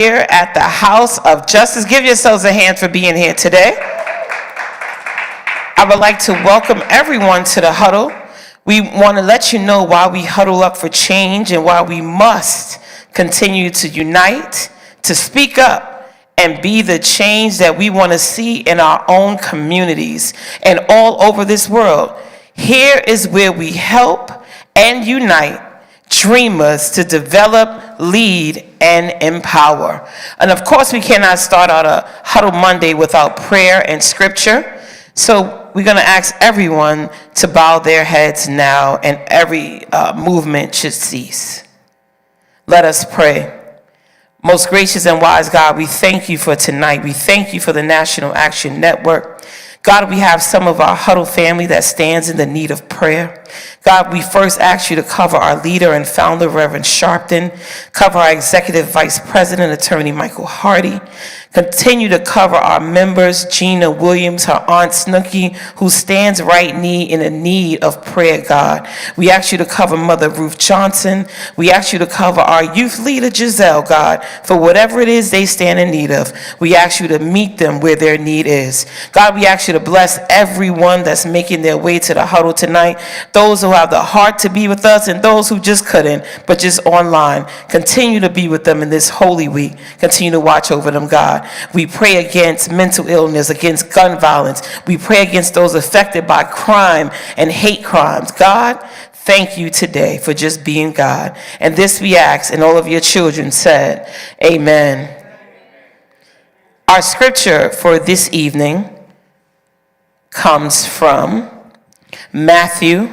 Here at the House of Justice. Give yourselves a hand for being here today. I would like to welcome everyone to the Huddle. We want to let you know why we huddle up for change and why we must continue to unite, to speak up, and be the change that we want to see in our own communities and all over this world. Here is where we help and unite dreamers to develop, lead, and empower. And of course, we cannot start out a Huddle Monday without prayer and scripture. So we're going to ask everyone to bow their heads now, and every movement should cease. Let us pray. Most gracious and wise God, we thank you for tonight. We thank you for the National Action Network. God, we have some of our Huddle family that stands in the need of prayer. God, we first ask you to cover our leader and founder, Reverend Sharpton. Cover our Executive Vice President, Attorney Michael Hardy. Continue to cover our members, Gina Williams, her Aunt Snooky, who stands right in a need of prayer, God. We ask you to cover Mother Ruth Johnson. We ask you to cover our youth leader, Giselle, God, for whatever it is they stand in need of. We ask you to meet them where their need is. God, we ask you to bless everyone that's making their way to the Huddle tonight, those who have the heart to be with us and those who just couldn't, but just online. Continue to be with them in this holy week. Continue to watch over them, God. We pray against mental illness, against gun violence. We pray against those affected by crime and hate crimes. God, thank you today for just being God. And this we ask, and all of your children said, amen. Our scripture for this evening comes from Matthew,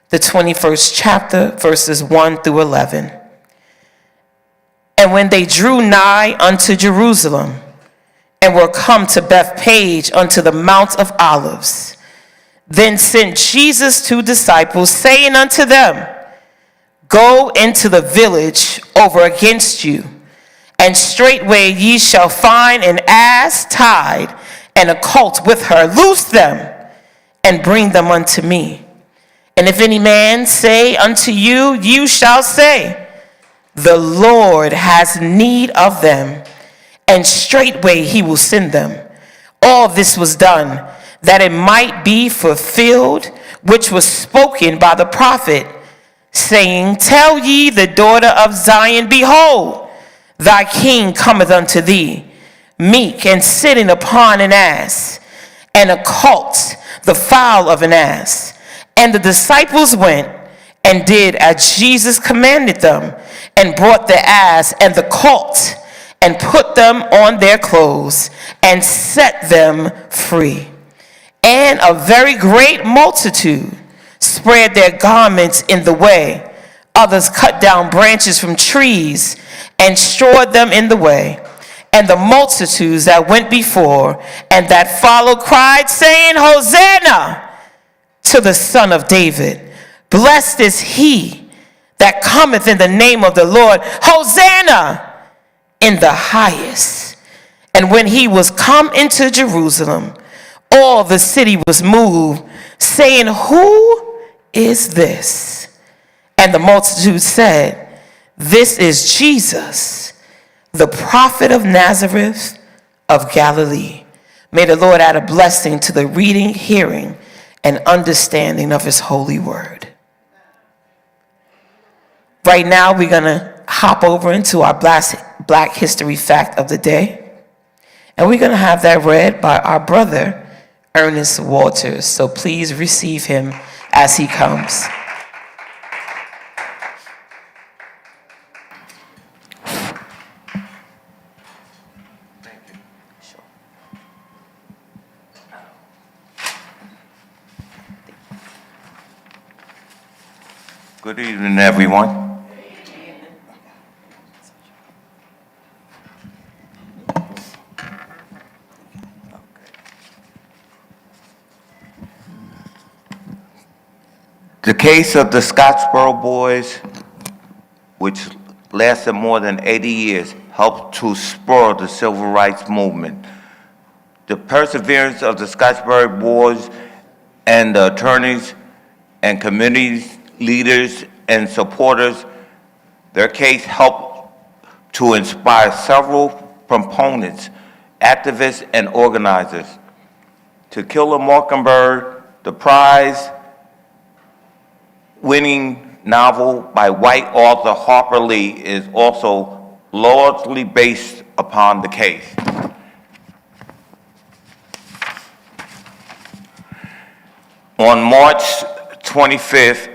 the 21st chapter, verses 1 through 11. And when they drew nigh unto Jerusalem, and were come to Bethpage unto the Mount of Olives, then sent Jesus 2 disciples, saying unto them, Go into the village over against you, and straightway ye shall find an ass tied, and a colt with her. Loose them, and bring them unto me. And if any man say unto you, you shall say, The Lord has need of them, and straightway he will send them. All this was done, that it might be fulfilled, which was spoken by the prophet, saying, Tell ye the daughter of Zion, Behold, thy king cometh unto thee, meek and sitting upon an ass, and a colt, the foal of an ass. And the disciples went and did as Jesus commanded them, and brought the ass and the colt, and put them on their clothes, and set them free. And a very great multitude spread their garments in the way. Others cut down branches from trees, and strawed them in the way. And the multitudes that went before and that followed cried, saying, Hosanna to the Son of David. Blessed is he that cometh in the name of the Lord. Hosanna in the highest. And when he was come into Jerusalem, all the city was moved, saying, Who is this? And the multitude said, This is Jesus, the prophet of Nazareth of Galilee. May the Lord add a blessing to the reading, hearing, and understanding of his holy word. Right now, we're going to hop over into our Black History Fact of the Day. And we're going to have that read by our brother, Ernest Walters. So please receive him as he comes. Good evening, everyone. The case of the Scottsboro Boys, which lasted more than 80 years, helped to spur the civil rights movement. The perseverance of the Scottsboro Boys and the attorneys and community leaders and supporters, their case helped to inspire several proponents, activists, and organizers. To Kill a Mockingbird, the prize-winning novel by white author Harper Lee, is also largely based upon the case. On March 25th,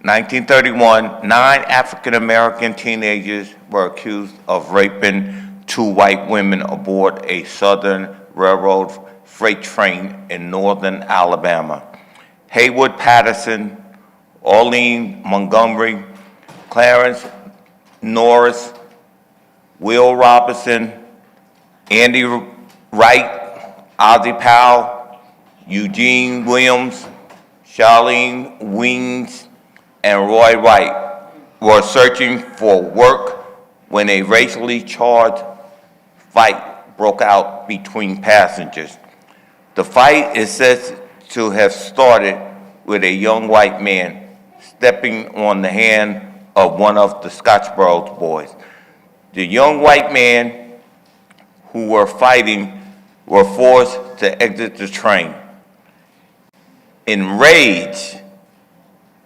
1931, 9 African-American teenagers were accused of raping 2 white women aboard a Southern Railroad freight train in northern Alabama. Haywood Patterson, Arlene Montgomery, Clarence Norris, Will Robinson, Andy Wright, Ozzie Powell, Eugene Williams, Charlene Weems, and Roy Wright were searching for work when a racially charged fight broke out between passengers. The fight is said to have started with a young white man stepping on the hand of one of the Scottsboro boys. The young white man who were fighting were forced to exit the train. Enraged,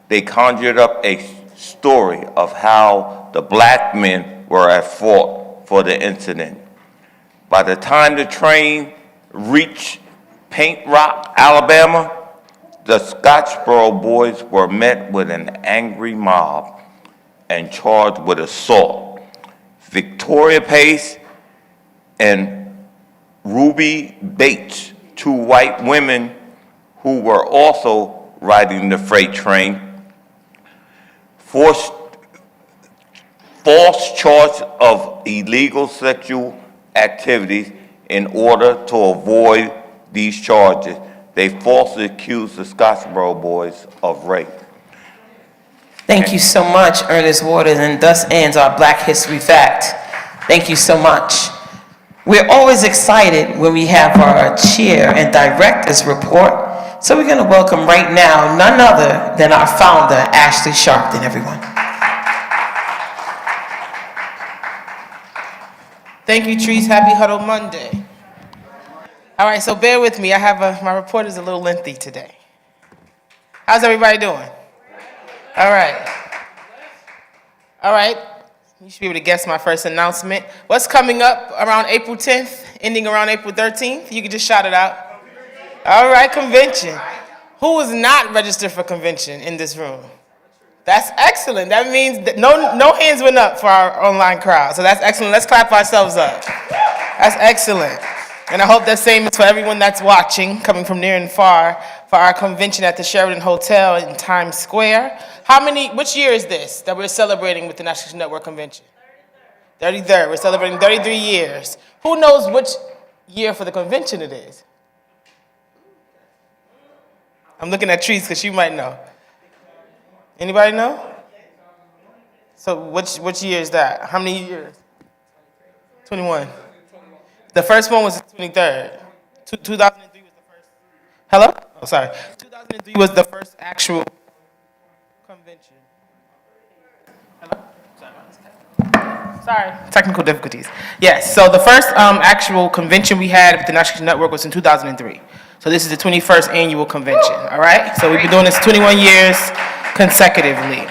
they conjured up a story of how the black men were at fault for the incident. By the time the train reached Paint Rock, Alabama, the Scottsboro boys were met with an angry mob and charged with assault. Victoria Pace and Ruby Bates, 2 white women who were also riding the freight train, false charge of illegal sexual activities. In order to avoid these charges, they falsely accused the Scottsboro boys of rape. Thank you so much, Ernest Waters, and thus ends our Black History Fact. Thank you so much. We're always excited when we have our chair and director's report, so we're going to welcome right now none other than our founder, Ashley Sharpton, everyone. Thank you, Trees. Happy Huddle Monday. All right, so bear with me. My report is a little lengthy today. How's everybody doing? All right. All right. You should be able to guess my first announcement. What's coming up around April 10th, ending around April 13th? You can just shout it out. All right, convention. Who is not registered for convention in this room? That's excellent. That means that no hands went up for our online crowd. So that's excellent. Let's clap ourselves up. That's excellent. And I hope the same is for everyone that's watching, coming from near and far, for our convention at the Sheraton Hotel in Times Square. Which year is this that we're celebrating with the National Network Convention? 33rd. We're celebrating 33 years. Who knows which year for the convention it is? I'm looking at Trees because she might know. Anybody know? So which year is that? How many years? 21. The first one was the 23rd. 2003 was the first. Hello? Oh, sorry. 2003 was the first actual convention. Hello? Sorry. Technical difficulties. Yes, so the first actual convention we had with the National Network was in 2003. So this is the 21st annual convention, all right? So we've been doing this 21 years consecutively.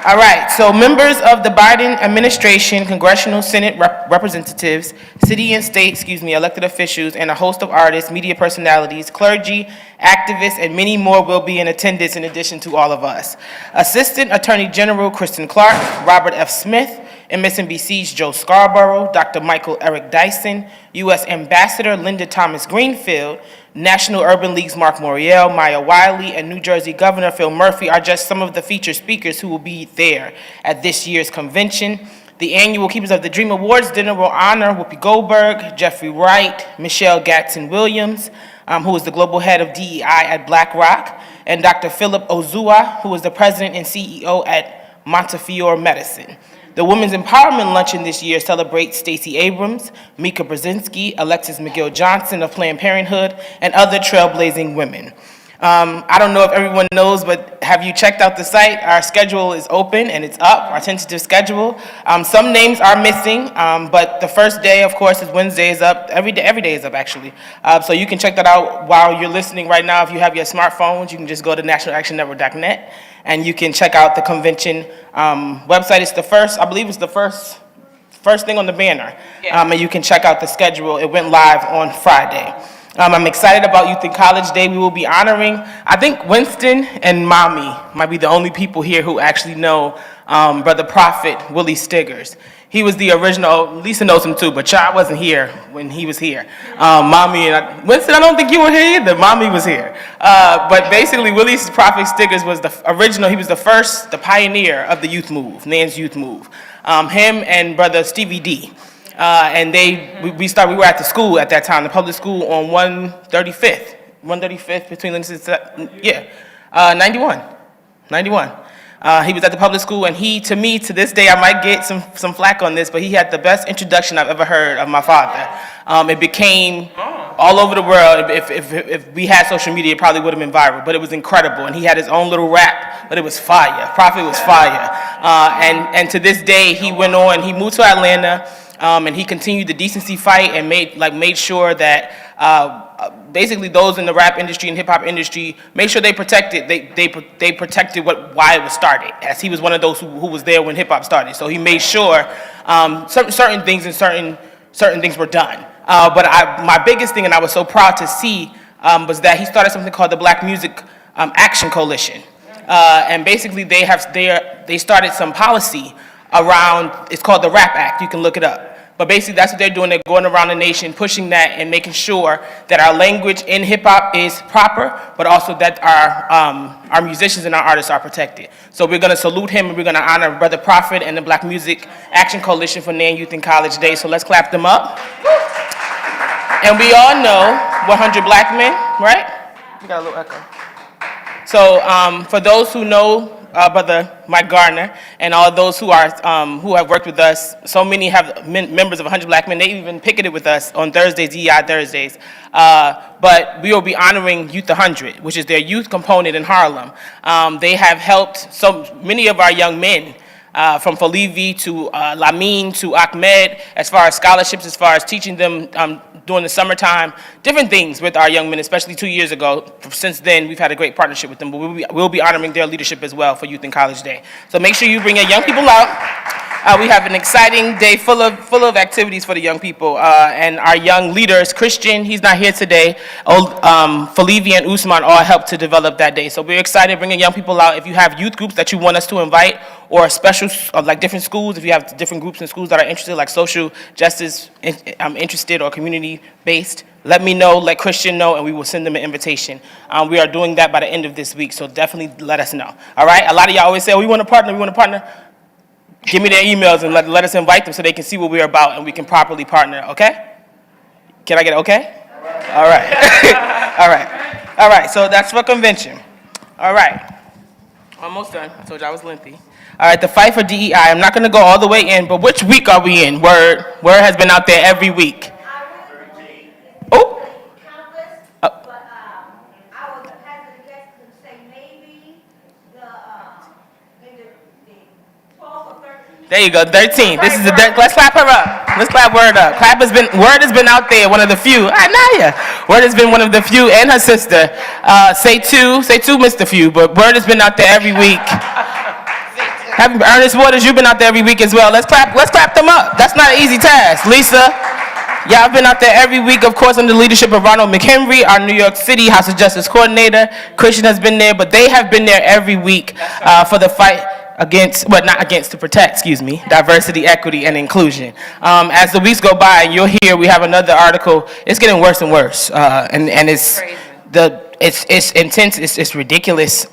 All right, so members of the Biden administration, congressional Senate representatives, city and state, elected officials, and a host of artists, media personalities, clergy, activists, and many more will be in attendance in addition to all of us. Assistant Attorney General Kristen Clark, Robert F. Smith, MSNBC's Joe Scarborough, Dr. Michael Eric Dyson, U.S. Ambassador Linda Thomas Greenfield, National Urban League's Mark Morial, Maya Wiley, and New Jersey Governor Phil Murphy are just some of the featured speakers who will be there at this year's convention. The annual Keepers of the Dream Awards dinner will honor Whoopi Goldberg, Jeffrey Wright, Michelle Gatson-Williams, who is the global head of DEI at BlackRock, and Dr. Philip Ozua, who is the president and CEO at Montefiore Medicine. The Women's Empowerment Luncheon this year celebrates Stacey Abrams, Mika Brzezinski, Alexis McGill Johnson of Planned Parenthood, and other trailblazing women. I don't know if everyone knows, but have you checked out the site? Our schedule is open and it's up, our tentative schedule. Some names are missing, but the first day, of course, is Wednesday is up. Every day is up, actually. So you can check that out while you're listening right now. If you have your smartphones, you can just go to nationalactionnetwork.net and you can check out the convention website. It's the first, I believe it's the first thing on the banner. Yeah. And you can check out the schedule. It went live on Friday. I'm excited about Youth in College Day. We will be honoring, I think Winston and Mommy might be the only people here who actually know Brother Prophet Willie Stiggers. He was the original, Lisa knows him too, but Chad wasn't here when he was here. Mommy and Winston, I don't think you were here either. Mommy was here. But basically, Willie Prophet Stiggers was the original, he was the pioneer of the youth move, Nan's youth move. Him and Brother Stevie D. And we were at the school at that time, the public school on 135th between, 91. He was at the public school, and to me, to this day, I might get some flack on this, but he had the best introduction I've ever heard of my father. It became all over the world. If we had social media, it probably would have been viral, but it was incredible. And he had his own little rap, but it was fire. Prophet was fire. And to this day, he went on, he moved to Atlanta, and he continued the decency fight and made sure that basically those in the rap industry and hip hop industry made sure they protected protected why it was started, as he was one of those who was there when hip hop started. So he made sure certain things were done. But my biggest thing, and I was so proud to see, was that he started something called the Black Music Action Coalition, and basically they started some policy around. It's called the Rap Act. You can look it up. But basically, that's what they're doing. They're going around the nation, pushing that and making sure that our language in hip-hop is proper, but also that our musicians and our artists are protected. So we're going to salute him, and we're going to honor Brother Prophet and the Black Music Action Coalition for Nan Youth in College Day. So let's clap them up. And we all know 100 Black Men, right? We got a little echo. So for those who know Brother Mike Gardner and all those who have worked with us, so many have members of 100 Black Men. They even picketed with us on Thursdays, EI Thursdays. But we will be honoring Youth 100, which is their youth component in Harlem. They have helped so many of our young men, from Falivi to Lamine to Ahmed, as far as scholarships, as far as teaching them during the summertime, different things with our young men, especially 2 years ago. Since then, we've had a great partnership with them, but we'll be honoring their leadership as well for Youth in College Day. So make sure you bring your young people out. We have an exciting day full of activities for the young people, and our young leaders, Christian, he's not here today, Falivi and Usman all helped to develop that day. So we're excited bringing young people out. If you have youth groups that you want us to invite, or special, like different schools, if you have different groups in schools that are interested, like social justice interested or community-based, let me know, let Christian know, and we will send them an invitation. We are doing that by the end of this week, so definitely let us know. All right? A lot of y'all always say, we want to partner. Give me their emails and let us invite them so they can see what we're about and we can properly partner, okay? Can I get it okay? All right. All right, so that's for convention. All right. Almost done. I told you I was lengthy. All right, the fight for DEI. I'm not going to go all the way in, but which week are we in? Word has been out there every week. Oh. There you go, 13. This is let's clap her up. Let's clap Word up. Word has been out there, one of the few. Naya. Word has been one of the few, and her sister. Say two, Mr. Few, but Word has been out there every week. Ernest Waters, you've been out there every week as well. Let's clap them up. That's not an easy task. Lisa, y'all have been out there every week, of course, under the leadership of Ronald McHenry, our New York City House of Justice coordinator. Christian has been there, but they have been there every week for the fight to protect, diversity, equity, and inclusion. As the weeks go by, and you'll hear we have another article. It's getting worse and worse, and it's intense. It's ridiculous.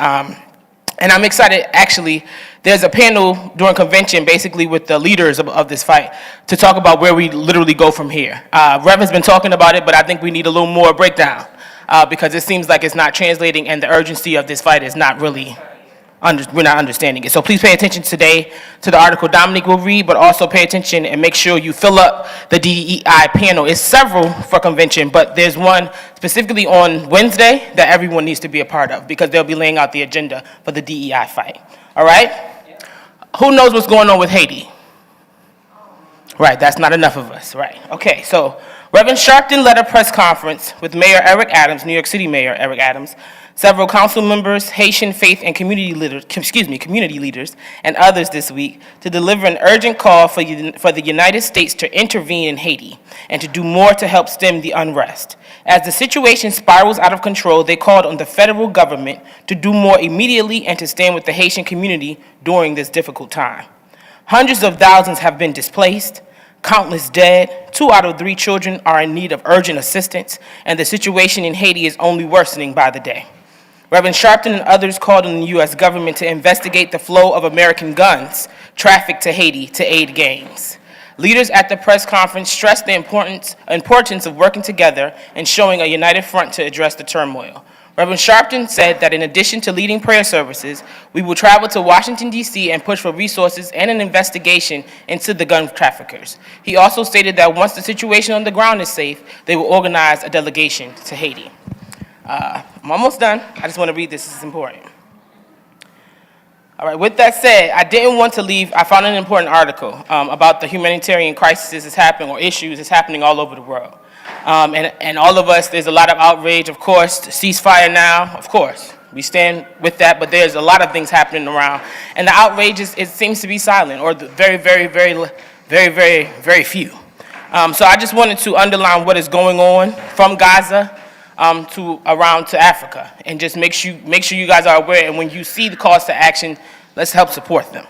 And I'm excited, actually. There's a panel during convention, basically with the leaders of this fight, to talk about where we literally go from here. Rev has been talking about it, but I think we need a little more breakdown, because it seems like it's not translating, and the urgency of this fight is not really we're not understanding it. So please pay attention today to the article Dominique will read, but also pay attention and make sure you fill up the DEI panel. It's several for convention, but there's one specifically on Wednesday that everyone needs to be a part of because they'll be laying out the agenda for the DEI fight. All right? Who knows what's going on with Haiti? Right, that's not enough of us, right. Okay, so Reverend Sharpton led a press conference with Mayor Eric Adams, New York City Mayor Eric Adams, several council members, Haitian faith and community leaders, and others this week to deliver an urgent call for the United States to intervene in Haiti and to do more to help stem the unrest. As the situation spirals out of control, they called on the federal government to do more immediately and to stand with the Haitian community during this difficult time. Hundreds of thousands have been displaced, countless dead, 2 out of 3 children are in need of urgent assistance, and the situation in Haiti is only worsening by the day. Reverend Sharpton and others called on the U.S. government to investigate the flow of American guns trafficked to Haiti to aid gangs. Leaders at the press conference stressed the importance of working together and showing a united front to address the turmoil. Reverend Sharpton said that in addition to leading prayer services, we will travel to Washington, D.C. and push for resources and an investigation into the gun traffickers. He also stated that once the situation on the ground is safe, they will organize a delegation to Haiti. I'm almost done. I just want to read this. This is important. All right, with that said, I didn't want to leave. I found an important article about the humanitarian crisis that's happening or issues that's happening all over the world. And all of us, there's a lot of outrage, of course, ceasefire now, of course. We stand with that, but there's a lot of things happening around. And the outrage, it seems to be silent, or very few. So I just wanted to underline what is going on from Gaza to Africa, and just make sure you guys are aware, and when you see the calls to action, let's help support them.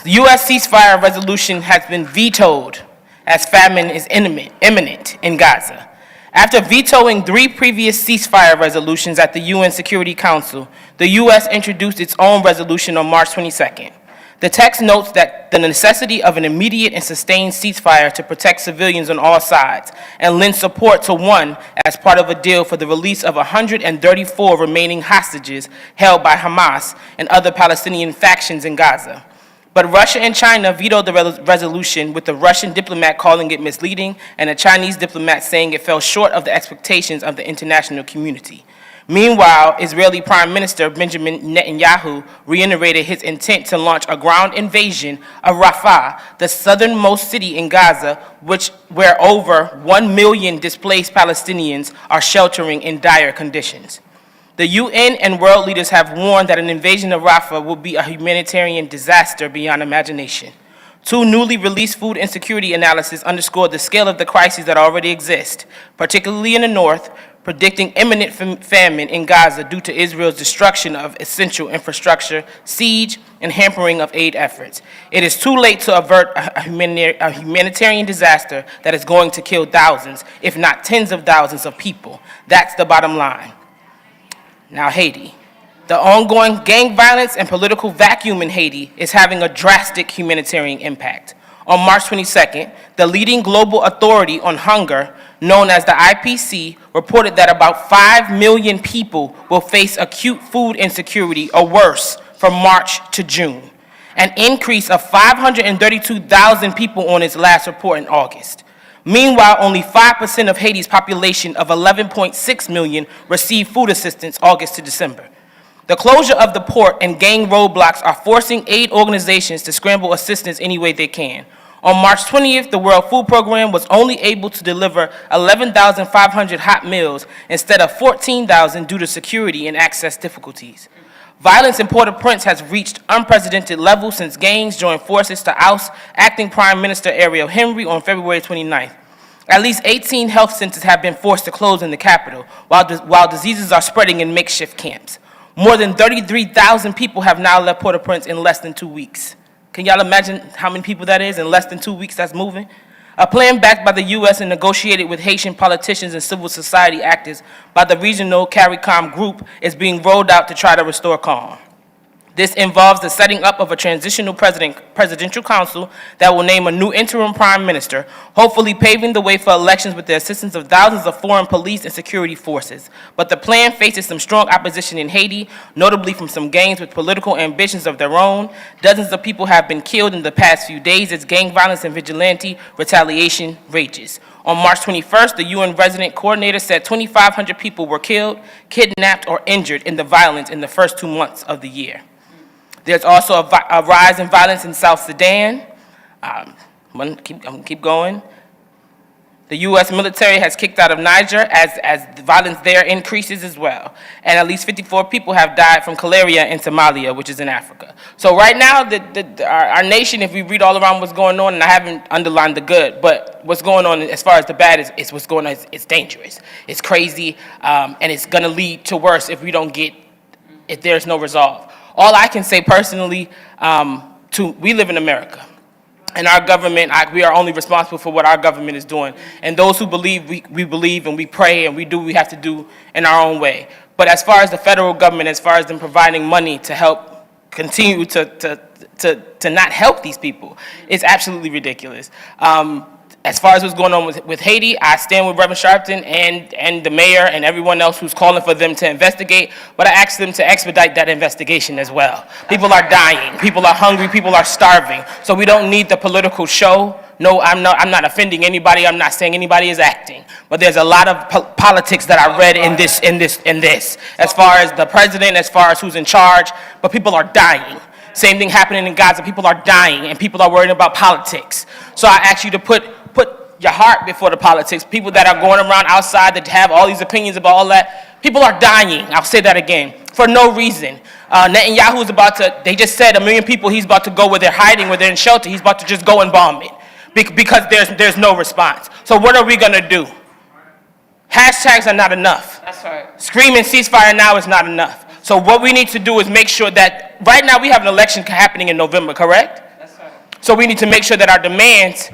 The U.S. ceasefire resolution has been vetoed as famine is imminent in Gaza. After vetoing 3 previous ceasefire resolutions at the UN Security Council, the U.S. introduced its own resolution on March 22nd. The text notes that the necessity of an immediate and sustained ceasefire to protect civilians on all sides and lend support to one as part of a deal for the release of 134 remaining hostages held by Hamas and other Palestinian factions in Gaza. But Russia and China vetoed the resolution, with the Russian diplomat calling it misleading and a Chinese diplomat saying it fell short of the expectations of the international community. Meanwhile, Israeli Prime Minister Benjamin Netanyahu reiterated his intent to launch a ground invasion of Rafah, the southernmost city in Gaza, where over 1 million displaced Palestinians are sheltering in dire conditions. The UN and world leaders have warned that an invasion of Rafah will be a humanitarian disaster beyond imagination. 2 newly released food insecurity analyses underscore the scale of the crises that already exist, particularly in the north, predicting imminent famine in Gaza due to Israel's destruction of essential infrastructure, siege, and hampering of aid efforts. It is too late to avert a humanitarian disaster that is going to kill thousands, if not tens of thousands of people. That's the bottom line. Now, Haiti. The ongoing gang violence and political vacuum in Haiti is having a drastic humanitarian impact. On March 22nd, the leading global authority on hunger, known as the IPC, reported that about 5 million people will face acute food insecurity or worse from March to June, an increase of 532,000 people on its last report in August. Meanwhile, only 5% of Haiti's population of 11.6 million received food assistance August to December. The closure of the port and gang roadblocks are forcing aid organizations to scramble assistance any way they can. On March 20th, the World Food Program was only able to deliver 11,500 hot meals instead of 14,000 due to security and access difficulties. Violence in Port-au-Prince has reached unprecedented levels since gangs joined forces to oust acting Prime Minister Ariel Henry on February 29th. At least 18 health centers have been forced to close in the capital, while diseases are spreading in makeshift camps. More than 33,000 people have now left Port-au-Prince in less than 2 weeks. Can y'all imagine how many people that is in less than 2 weeks that's moving? A plan backed by the U.S. and negotiated with Haitian politicians and civil society actors by the regional CARICOM group is being rolled out to try to restore calm. This involves the setting up of a transitional presidential council that will name a new interim prime minister, hopefully paving the way for elections with the assistance of thousands of foreign police and security forces. But the plan faces some strong opposition in Haiti, notably from some gangs with political ambitions of their own. Dozens of people have been killed in the past few days as gang violence and vigilante retaliation rages. On March 21st, the UN resident coordinator said 2,500 people were killed, kidnapped, or injured in the violence in the first 2 months of the year. There's also a rise in violence in South Sudan. I'm gonna keep going. The U.S. military has kicked out of Niger as the violence there increases as well. And at least 54 people have died from malaria in Somalia, which is in Africa. So right now, our nation, if we read all around what's going on, and I haven't underlined the good, but what's going on as far as the bad is what's going on, it's dangerous. It's crazy, and it's gonna lead to worse if there's no resolve. All I can say personally, we live in America, and our government, we are only responsible for what our government is doing. And those who believe, we believe, and we pray, and we do what we have to do in our own way. But as far as the federal government, as far as them providing money to help continue to not help these people, it's absolutely ridiculous. As far as what's going on with Haiti, I stand with Reverend Sharpton and the mayor and everyone else who's calling for them to investigate, but I ask them to expedite that investigation as well. People are dying, people are hungry, people are starving, so we don't need the political show. No, I'm not offending anybody, I'm not saying anybody is acting, but there's a lot of politics that I read in this, as far as the president, as far as who's in charge, but people are dying. Same thing happening in Gaza, people are dying, and people are worried about politics. So I ask you to put your heart before the politics. People that are going around outside that have all these opinions about all that, people are dying, I'll say that again, for no reason. Netanyahu is they just said 1 million people, he's about to go where they're hiding, where they're in shelter, he's about to just go and bomb it, because there's no response. So what are we gonna do? Hashtags are not enough. That's right. Screaming ceasefire now is not enough. So what we need to do is make sure that, right now we have an election happening in November, correct? That's right. So we need to make sure that our demands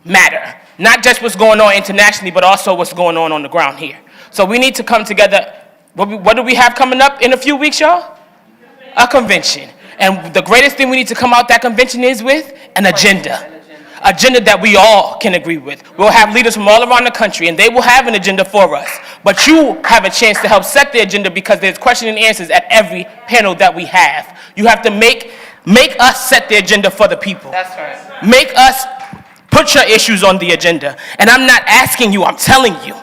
matter. Not just what's going on internationally, but also what's going on the ground here. So we need to come together. What do we have coming up in a few weeks, y'all? A convention. And the greatest thing we need to come out that convention is with an agenda. Agenda that we all can agree with. We'll have leaders from all around the country, and they will have an agenda for us. But you have a chance to help set the agenda, because there's question and answers at every panel that we have. You have to make us set the agenda for the people. That's right. Make us put your issues on the agenda. And I'm not asking you, I'm telling you.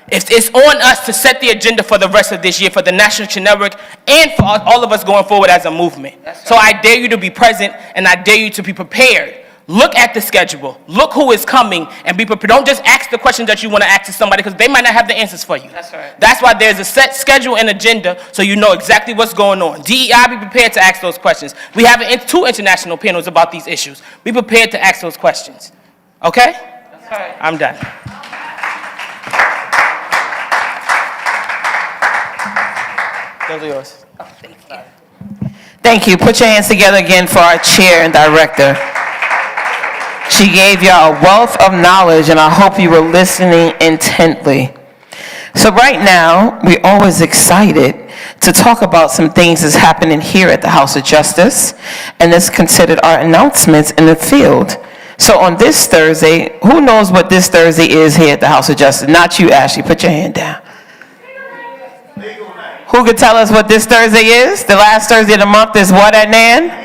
It's on us to set the agenda for the rest of this year, for the National Action Network, and for all of us going forward as a movement. Right. So I dare you to be present, and I dare you to be prepared. Look at the schedule. Look who is coming, and be prepared. Don't just ask the questions that you want to ask to somebody, because they might not have the answers for you. That's right. That's why there's a set schedule and agenda, so you know exactly what's going on. DEI, be prepared to ask those questions. We have 2 international panels about these issues. Be prepared to ask those questions. Okay? That's right. I'm done. Those are yours. Oh, thank you. Thank you. Put your hands together again for our chair and director. She gave y'all a wealth of knowledge, and I hope you were listening intently. So right now, we're always excited to talk about some things that's happening here at the House of Justice, and it's considered our announcements in the field. So on this Thursday, who knows what this Thursday is here at the House of Justice? Not you, Ashley. Put your hand down. Who could tell us what this Thursday is? The last Thursday of the month is what at Nan?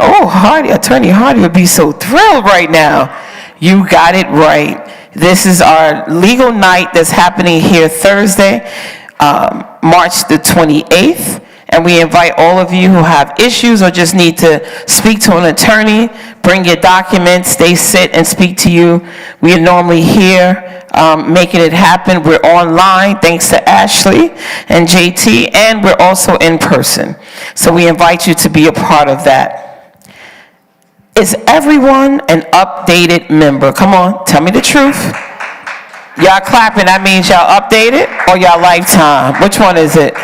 Oh, Hardy, Attorney Hardy would be so thrilled right now. You got it right. This is our legal night that's happening here Thursday, March the 28th. And we invite all of you who have issues or just need to speak to an attorney, bring your documents, they sit and speak to you. We are normally here making it happen. We're online, thanks to Ashley and JT, and we're also in person. So we invite you to be a part of that. Is everyone an updated member? Come on, tell me the truth. Y'all clapping, that means y'all updated or y'all lifetime? Which one is it?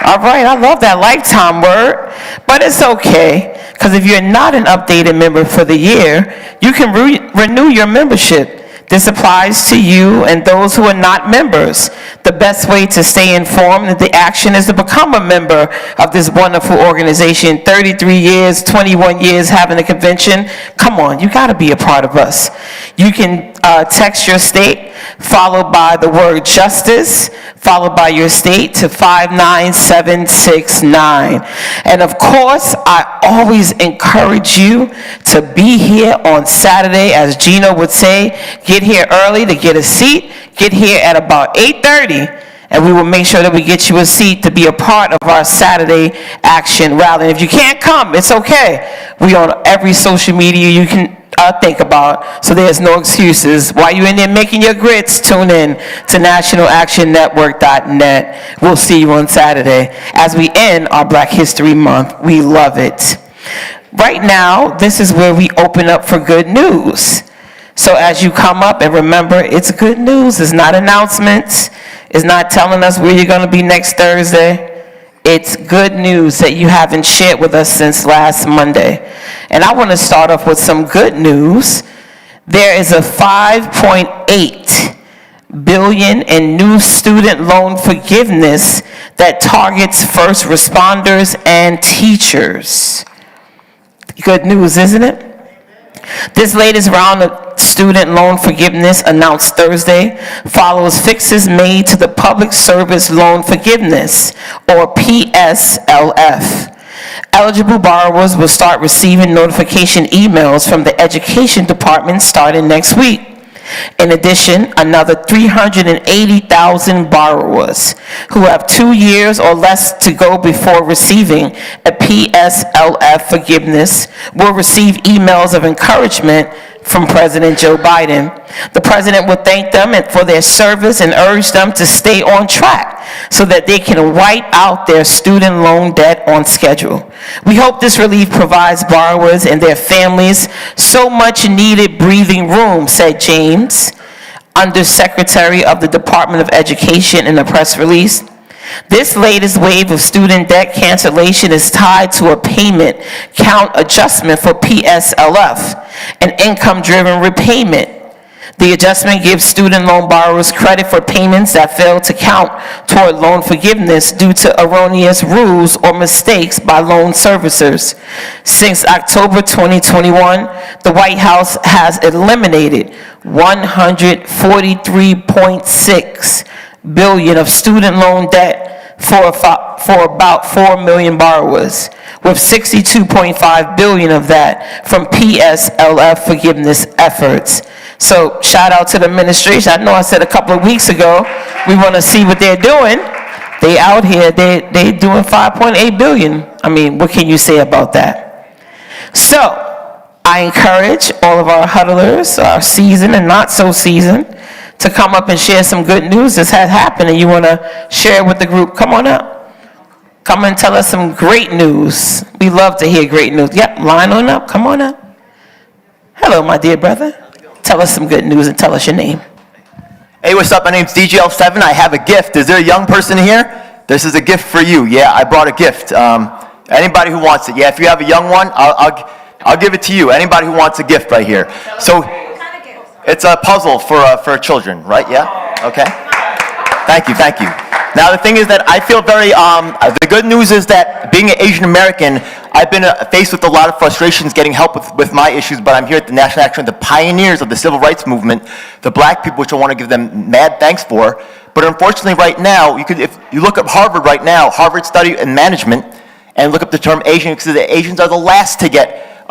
All right, I love that lifetime word, but it's okay, because if you're not an updated member for the year, you can renew your membership. This applies to you and those who are not members. The best way to stay informed of the action is to become a member of this wonderful organization. 33 years, 21 years having a convention. Come on, you got to be a part of us. You can text your state, followed by the word justice, followed by your state to 59769. And of course, I always encourage you to be here on Saturday, as Gino would say. Get here early to get a seat. Get here at about 8:30, and we will make sure that we get you a seat to be a part of our Saturday action rally. And if you can't come, it's okay. We on every social media you can think about, so there's no excuses. While you're in there making your grits, tune in to nationalactionnetwork.net. We'll see you on Saturday as we end our Black History Month. We love it. Right now, this is where we open up for good news. So as you come up, and remember, it's good news. It's not announcements. It's not telling us where you're going to be next Thursday. It's good news that you haven't shared with us since last Monday. And I want to start off with some good news. There is a $5.8 billion in new student loan forgiveness that targets first responders and teachers. Good news, isn't it? This latest round of student loan forgiveness announced Thursday follows fixes made to the Public Service Loan Forgiveness, or PSLF. Eligible borrowers will start receiving notification emails from the Education Department starting next week. In addition, another 380,000 borrowers who have 2 years or less to go before receiving a PSLF forgiveness will receive emails of encouragement from President Joe Biden. The president will thank them for their service and urge them to stay on track so that they can wipe out their student loan debt on schedule. We hope this relief provides borrowers and their families so much needed breathing room, said James, Undersecretary of the Department of Education, in a press release. This latest wave of student debt cancellation is tied to a payment count adjustment for PSLF, an income-driven repayment. The adjustment gives student loan borrowers credit for payments that fail to count toward loan forgiveness due to erroneous rules or mistakes by loan servicers. Since October 2021, the White House has eliminated $143.6 billion of student loan debt for about 4 million borrowers, with $62.5 billion of that from PSLF forgiveness efforts. So shout out to the administration. I know I said a couple of weeks ago, we want to see what they're doing. They out here, they doing $5.8 billion. I mean, what can you say about that? So I encourage all of our huddlers, our seasoned and not so seasoned, to come up and share some good news that has happened and you want to share it with the group. Come on up. Come and tell us some great news. We love to hear great news. Yep, line on up. Come on up. Hello, my dear brother. Tell us some good news and tell us your name. Hey, what's up? My name's DGL7. I have a gift. Is there a young person here? This is a gift for you. Yeah, I brought a gift. Anybody who wants it. Yeah, if you have a young one, I'll give it to you. Anybody who wants a gift right here. So it's a puzzle for children, right? Yeah? Okay. Thank you. Now, the thing is that I feel very, the good news is that being an Asian American, I've been faced with a lot of frustrations getting help with my issues, but I'm here at the National Action, the pioneers of the civil rights movement, the black people, which I want to give them mad thanks for. But unfortunately, right now, if you look up Harvard right now, Harvard Study in Management, and look up the term Asian, because the Asians are the last to get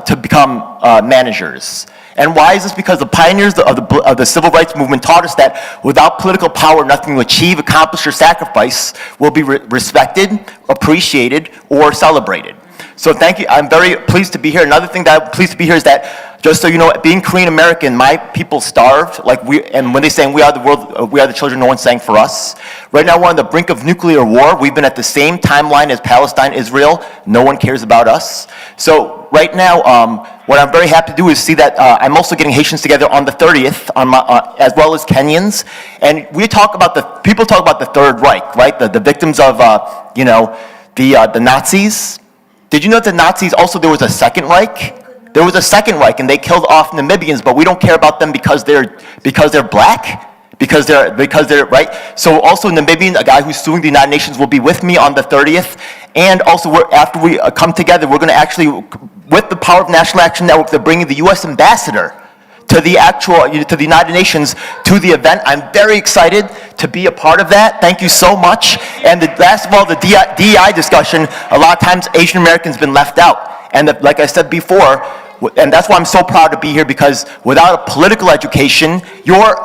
to become managers. And why is this? Because the pioneers of the civil rights movement taught us that without political power, nothing to achieve, accomplish, or sacrifice will be respected, appreciated, or celebrated. So thank you. I'm very pleased to be here. Another thing that I'm pleased to be here is that, just so you know, being Korean American, my people starved. And when they sang "We Are the World, We Are the Children," no one sang for us. Right now, we're on the brink of nuclear war. We've been at the same timeline as Palestine, Israel. No one cares about us. So right now, what I'm very happy to do is see that I'm also getting Haitians together on the 30th, as well as Kenyans. And people talk about the Third Reich, right? The victims of, the Nazis. Did you know that the Nazis also, there was a Second Reich? There was a second Reich, and they killed off Namibians, but we don't care about them because they're black? Because they're right. So also Namibian, a guy who's suing the United Nations, will be with me on the 30th. And also, after we come together, we're going to actually, with the power of National Action Network, they're bringing the U.S. ambassador to the United Nations to the event. I'm very excited to be a part of that. Thank you so much. And last of all, the DEI discussion. A lot of times, Asian Americans have been left out. And like I said before, and that's why I'm so proud to be here, because without a political education, your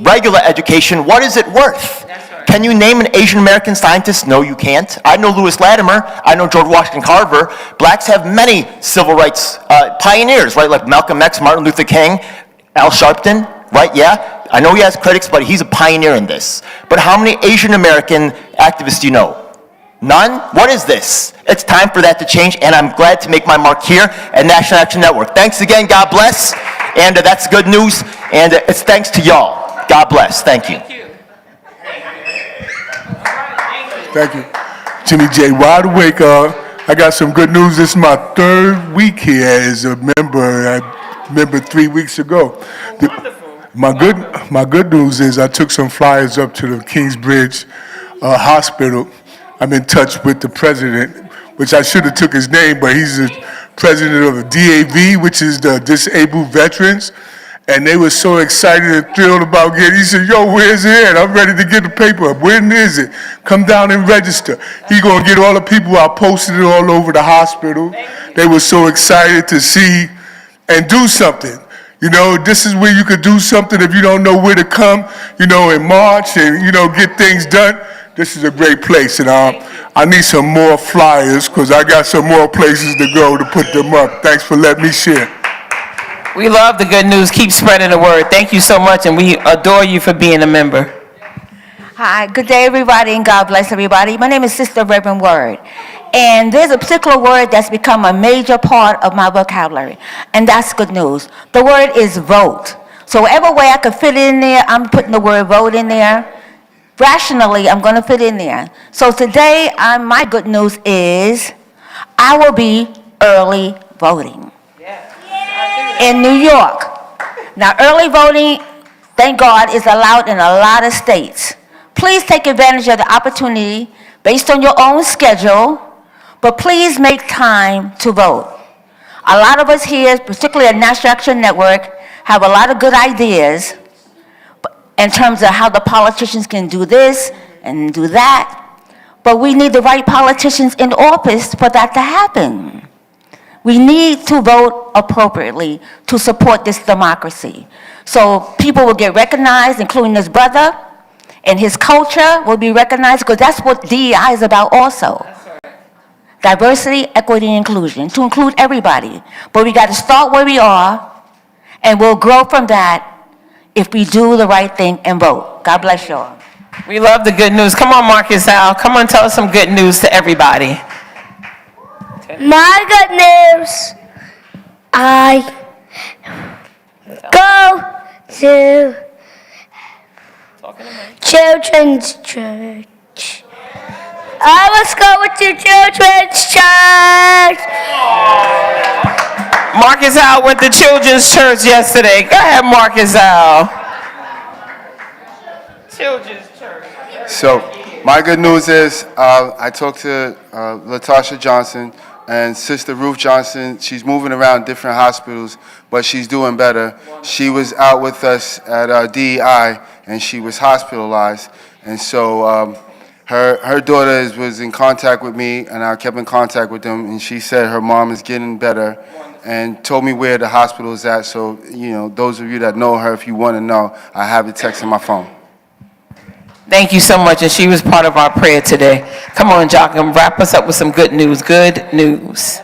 regular education, what is it worth? Can you name an Asian American scientist? No, you can't. I know Lewis Latimer. I know George Washington Carver. Blacks have many civil rights pioneers, right? Like Malcolm X, Martin Luther King, Al Sharpton, right? Yeah. I know he has critics, but he's a pioneer in this. But how many Asian American activists do you know? None? What is this? It's time for that to change, and I'm glad to make my mark here at National Action Network. Thanks again. God bless. And that's good news. And it's thanks to y'all. God bless. Thank you. Thank you. Jimmy J. Wide awake. I got some good news. This is my third week here as a member. I remember 3 weeks ago. My good news is I took some flyers up to the Kingsbridge Hospital. I'm in touch with the president, which I should have took his name, but he's the president of the DAV, which is the Disabled Veterans. And they were so excited and thrilled about getting. He said, "Yo, where's it at? I'm ready to get the paper. When is it? Come down and register." He gonna get all the people. I posted it all over the hospital. They were so excited to see and do something. You know, this is where you could do something if you don't know where to come, you know, in March and, you know, get things done. This is a great place. And I need some more flyers because I got some more places to go to put them up. Thanks for letting me share. We love the good news. Keep spreading the word. Thank you so much, and we adore you for being a member. Hi, good day, everybody, and God bless everybody. My name is Sister Reverend Word, and there's a particular word that's become a major part of my vocabulary, and that's good news. The word is vote. So whatever way I could fit in there, I'm putting the word vote in there. Rationally, I'm going to fit in there. So today, my good news is I will be early voting. In New York. Now, early voting, thank God, is allowed in a lot of states. Please take advantage of the opportunity based on your own schedule, but please make time to vote. A lot of us here, particularly at National Action Network, have a lot of good ideas in terms of how the politicians can do this and do that, but we need the right politicians in office for that to happen. We need to vote appropriately to support this democracy. So people will get recognized, including this brother, and his culture will be recognized, because that's what DEI is about also. Diversity, equity, and inclusion, to include everybody. But we got to start where we are, and we'll grow from that if we do the right thing and vote. God bless you all. We love the good news. Come on, Marcus Al. Come on, tell us some good news to everybody. My good news, I go to children's church. I was going to children's church. Marcus Al went to children's church yesterday. Go ahead, Marcus Al. Children's church. So, my good news is I talked to Latasha Johnson and Sister Ruth Johnson. She's moving around different hospitals, but she's doing better. She was out with us at DEI, and she was hospitalized. And so her daughter was in contact with me, and I kept in contact with them, and she said her mom is getting better and told me where the hospital is at. So, you know, those of you that know her, if you want to know, I have the text in my phone. Thank you so much, and she was part of our prayer today. Come on, Joachim, wrap us up with some good news. Good news.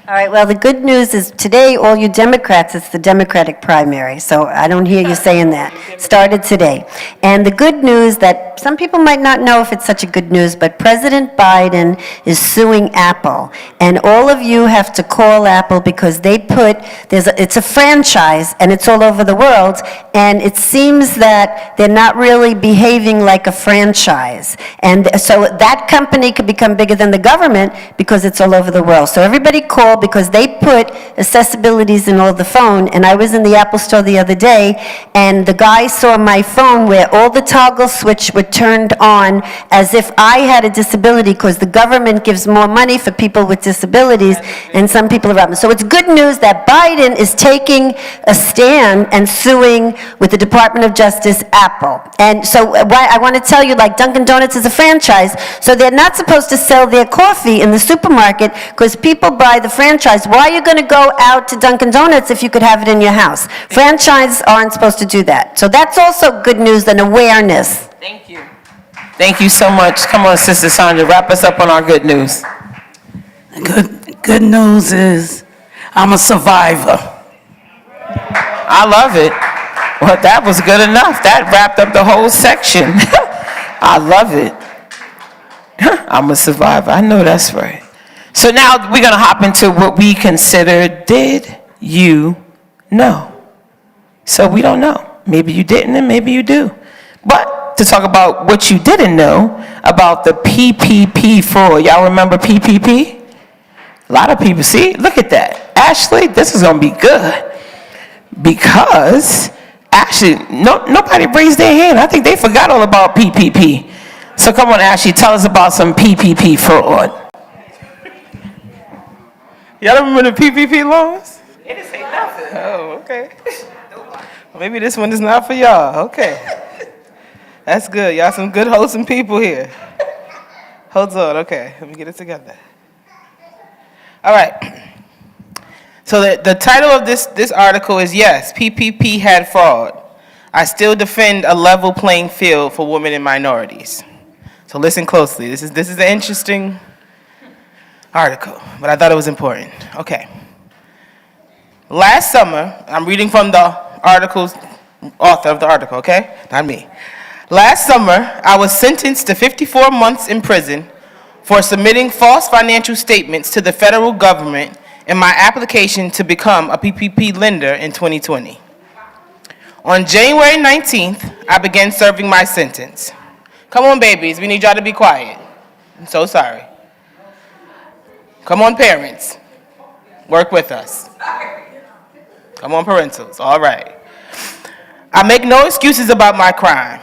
All right, well, the good news is today, all you Democrats, it's the Democratic primary, so I don't hear you saying that. Started today. And the good news that some people might not know if it's such a good news, but President Biden is suing Apple. And all of you have to call Apple because they it's a franchise and it's all over the world, and it seems that they're not really behaving like a franchise. And so that company could become bigger than the government because it's all over the world. So everybody call call because they put accessibilities in all the phone, and I was in the Apple store the other day, and the guy saw my phone where all the toggle switch were turned on as if I had a disability, because the government gives more money for people with disabilities, and some people are around. So it's good news that Biden is taking a stand and suing with the Department of Justice, Apple. And so I want to tell you, like Dunkin' Donuts is a franchise, so they're not supposed to sell their coffee in the supermarket because people buy the franchise. Why are you going to go out to Dunkin' Donuts if you could have it in your house? Franchises aren't supposed to do that. So that's also good news and awareness. Thank you. Thank you so much. Come on, Sister Sandra, wrap us up on our good news. Good news is I'm a survivor. I love it. Well, that was good enough. That wrapped up the whole section. I love it. I'm a survivor. I know that's right. So now we're going to hop into what we consider, did you know? So we don't know. Maybe you didn't and maybe you do. But to talk about what you didn't know about the PPP fraud. Y'all remember PPP? A lot of people, see, look at that. Ashley, this is going to be good. Because, actually, nobody raised their hand. I think they forgot all about PPP. So come on, Ashley, tell us about some PPP fraud. Y'all remember the PPP loans? It didn't say nothing. Oh, okay. Maybe this one is not for y'all. Okay. That's good. Y'all some good, wholesome people here. Hold on. Okay. Let me get it together. All right. So the title of this article is, yes, PPP had fraud. I still defend a level playing field for women and minorities. So listen closely. This is an interesting article, but I thought it was important. Okay. Last summer, I'm reading from the article's author of the article, okay? Not me. Last summer, I was sentenced to 54 months in prison for submitting false financial statements to the federal government in my application to become a PPP lender in 2020. On January 19th, I began serving my sentence. Come on, babies, we need y'all to be quiet. I'm so sorry. Come on, parents, work with us. Come on, parentals, all right. I make no excuses about my crime.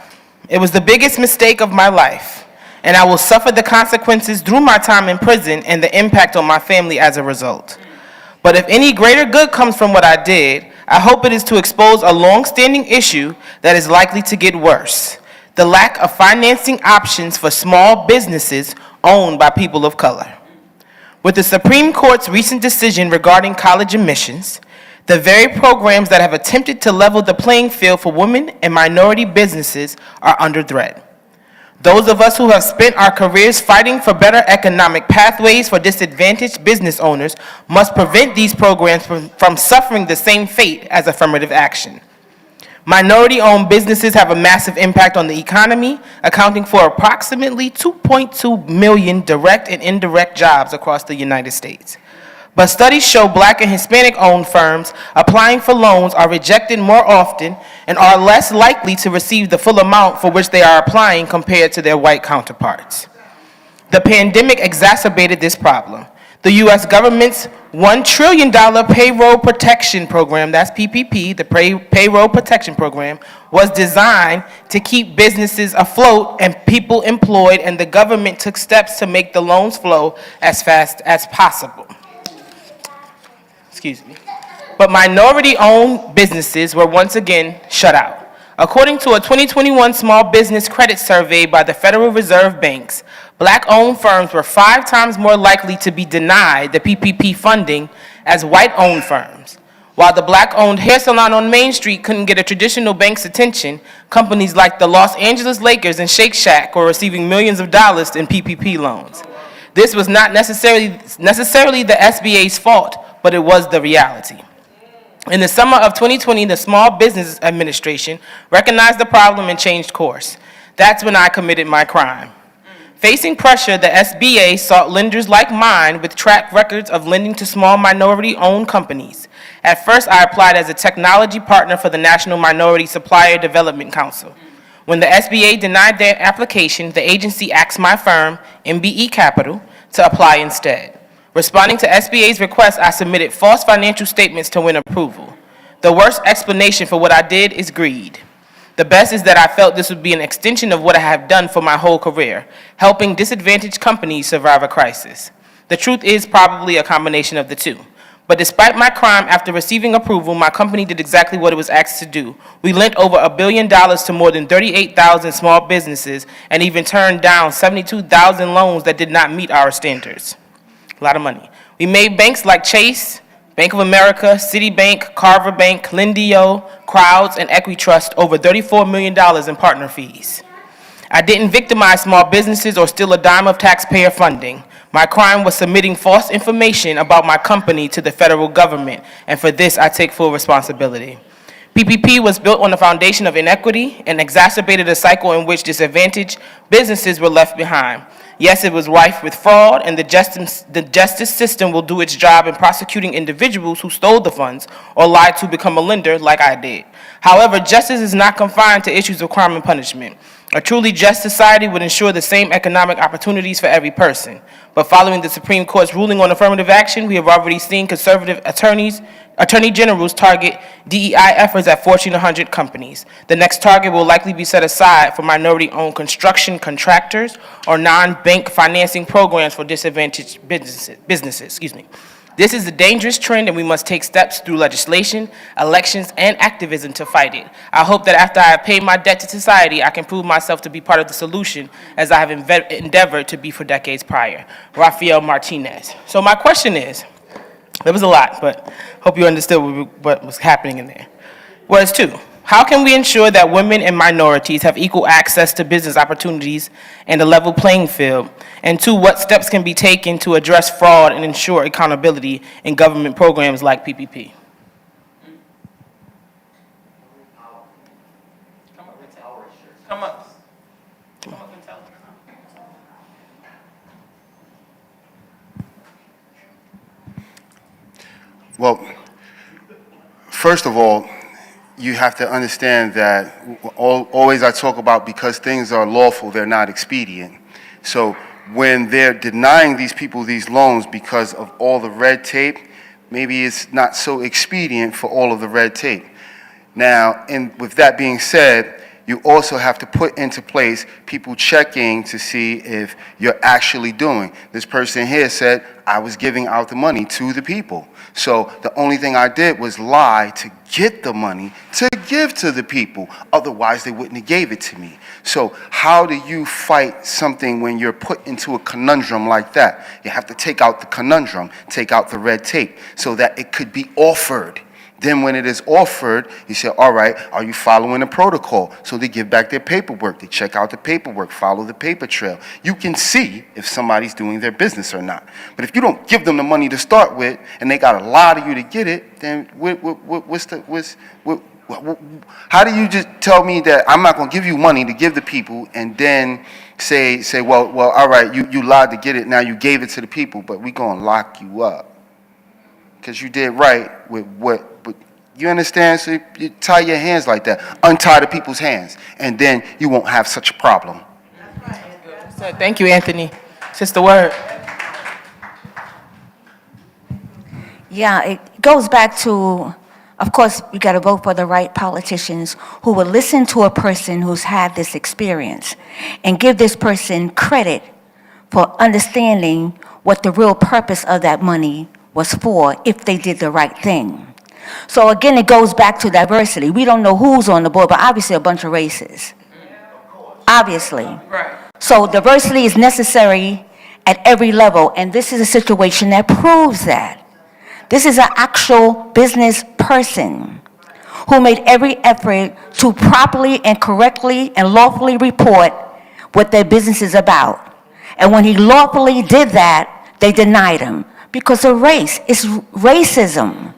It was the biggest mistake of my life, and I will suffer the consequences through my time in prison and the impact on my family as a result. But if any greater good comes from what I did, I hope it is to expose a long-standing issue that is likely to get worse: the lack of financing options for small businesses owned by people of color. With the Supreme Court's recent decision regarding college admissions, the very programs that have attempted to level the playing field for women and minority businesses are under threat. Those of us who have spent our careers fighting for better economic pathways for disadvantaged business owners must prevent these programs from suffering the same fate as affirmative action. Minority-owned businesses have a massive impact on the economy, accounting for approximately 2.2 million direct and indirect jobs across the United States. But studies show Black and Hispanic-owned firms applying for loans are rejected more often and are less likely to receive the full amount for which they are applying compared to their white counterparts. The pandemic exacerbated this problem. The U.S. government's $1 trillion payroll protection program, that's PPP, the payroll protection program, was designed to keep businesses afloat and people employed, and the government took steps to make the loans flow as fast as possible. But minority-owned businesses were once again shut out. According to a 2021 small business credit survey by the Federal Reserve Banks, Black-owned firms were 5 times more likely to be denied the PPP funding as white-owned firms. While the Black-owned hair salon on Main Street couldn't get a traditional bank's attention, companies like the Los Angeles Lakers and Shake Shack were receiving millions of dollars in PPP loans. This was not necessarily the SBA's fault, but it was the reality. In the summer of 2020, the Small Business Administration recognized the problem and changed course. That's when I committed my crime. Facing pressure, the SBA sought lenders like mine with track records of lending to small minority-owned companies. At first, I applied as a technology partner for the National Minority Supplier Development Council. When the SBA denied their application, the agency asked my firm, MBE Capital, to apply instead. Responding to SBA's request, I submitted false financial statements to win approval. The worst explanation for what I did is greed. The best is that I felt this would be an extension of what I have done for my whole career, helping disadvantaged companies survive a crisis. The truth is probably a combination of the two. But despite my crime, after receiving approval, my company did exactly what it was asked to do. We lent over $1 billion to more than 38,000 small businesses and even turned down 72,000 loans that did not meet our standards. A lot of money. We made banks like Chase, Bank of America, Citibank, Carver Bank, Lindio, Crowds, and Equitrust over $34 million in partner fees. I didn't victimize small businesses or steal a dime of taxpayer funding. My crime was submitting false information about my company to the federal government, and for this I take full responsibility. PPP was built on the foundation of inequity and exacerbated a cycle in which disadvantaged businesses were left behind. Yes, it was rife with fraud, and the justice system will do its job in prosecuting individuals who stole the funds or lied to become a lender like I did. However, justice is not confined to issues of crime and punishment. A truly just society would ensure the same economic opportunities for every person. But following the Supreme Court's ruling on affirmative action, we have already seen conservative attorney generals target DEI efforts at Fortune 100 companies. The next target will likely be set aside for minority-owned construction contractors or non-bank financing programs for disadvantaged businesses. This is a dangerous trend, and we must take steps through legislation, elections, and activism to fight it. I hope that after I have paid my debt to society, I can prove myself to be part of the solution, as I have endeavored to be for decades prior. Rafael Martinez. So my question is, there was a lot, but hope you understood what was happening in there. Was 2. How can we ensure that women and minorities have equal access to business opportunities and a level playing field? And 2, what steps can be taken to address fraud and ensure accountability in government programs like PPP? Come up and tell us. Well, first of all, you have to understand that always I talk about because things are lawful, they're not expedient. So when they're denying these people these loans because of all the red tape, maybe it's not so expedient for all of the red tape. Now, and with that being said, you also have to put into place people checking to see if you're actually doing. This person here said, I was giving out the money to the people. So the only thing I did was lie to get the money to give to the people. Otherwise, they wouldn't have gave it to me. So how do you fight something when you're put into a conundrum like that? You have to take out the conundrum, take out the red tape so that it could be offered. Then when it is offered, you say, all right, are you following the protocol? So they give back their paperwork. They check out the paperwork, follow the paper trail. You can see if somebody's doing their business or not. But if you don't give them the money to start with, and they got to lie to you to get it, then how do you just tell me that I'm not going to give you money to give the people and then say, well, all right, you lied to get it, now you gave it to the people, but we're going to lock you up because you did right with what. You understand? So you tie your hands like that. Untie the people's hands, and then you won't have such a problem. Thank you, Anthony. Sister Word. Yeah, it goes back to, of course, you got to vote for the right politicians who will listen to a person who's had this experience and give this person credit for understanding what the real purpose of that money was for if they did the right thing. So again, it goes back to diversity. We don't know who's on the board, but obviously a bunch of races. Obviously. Right. So diversity is necessary at every level, and this is a situation that proves that. This is an actual business person who made every effort to properly and correctly and lawfully report what their business is about. And when he lawfully did that, they denied him because of race. It's racism.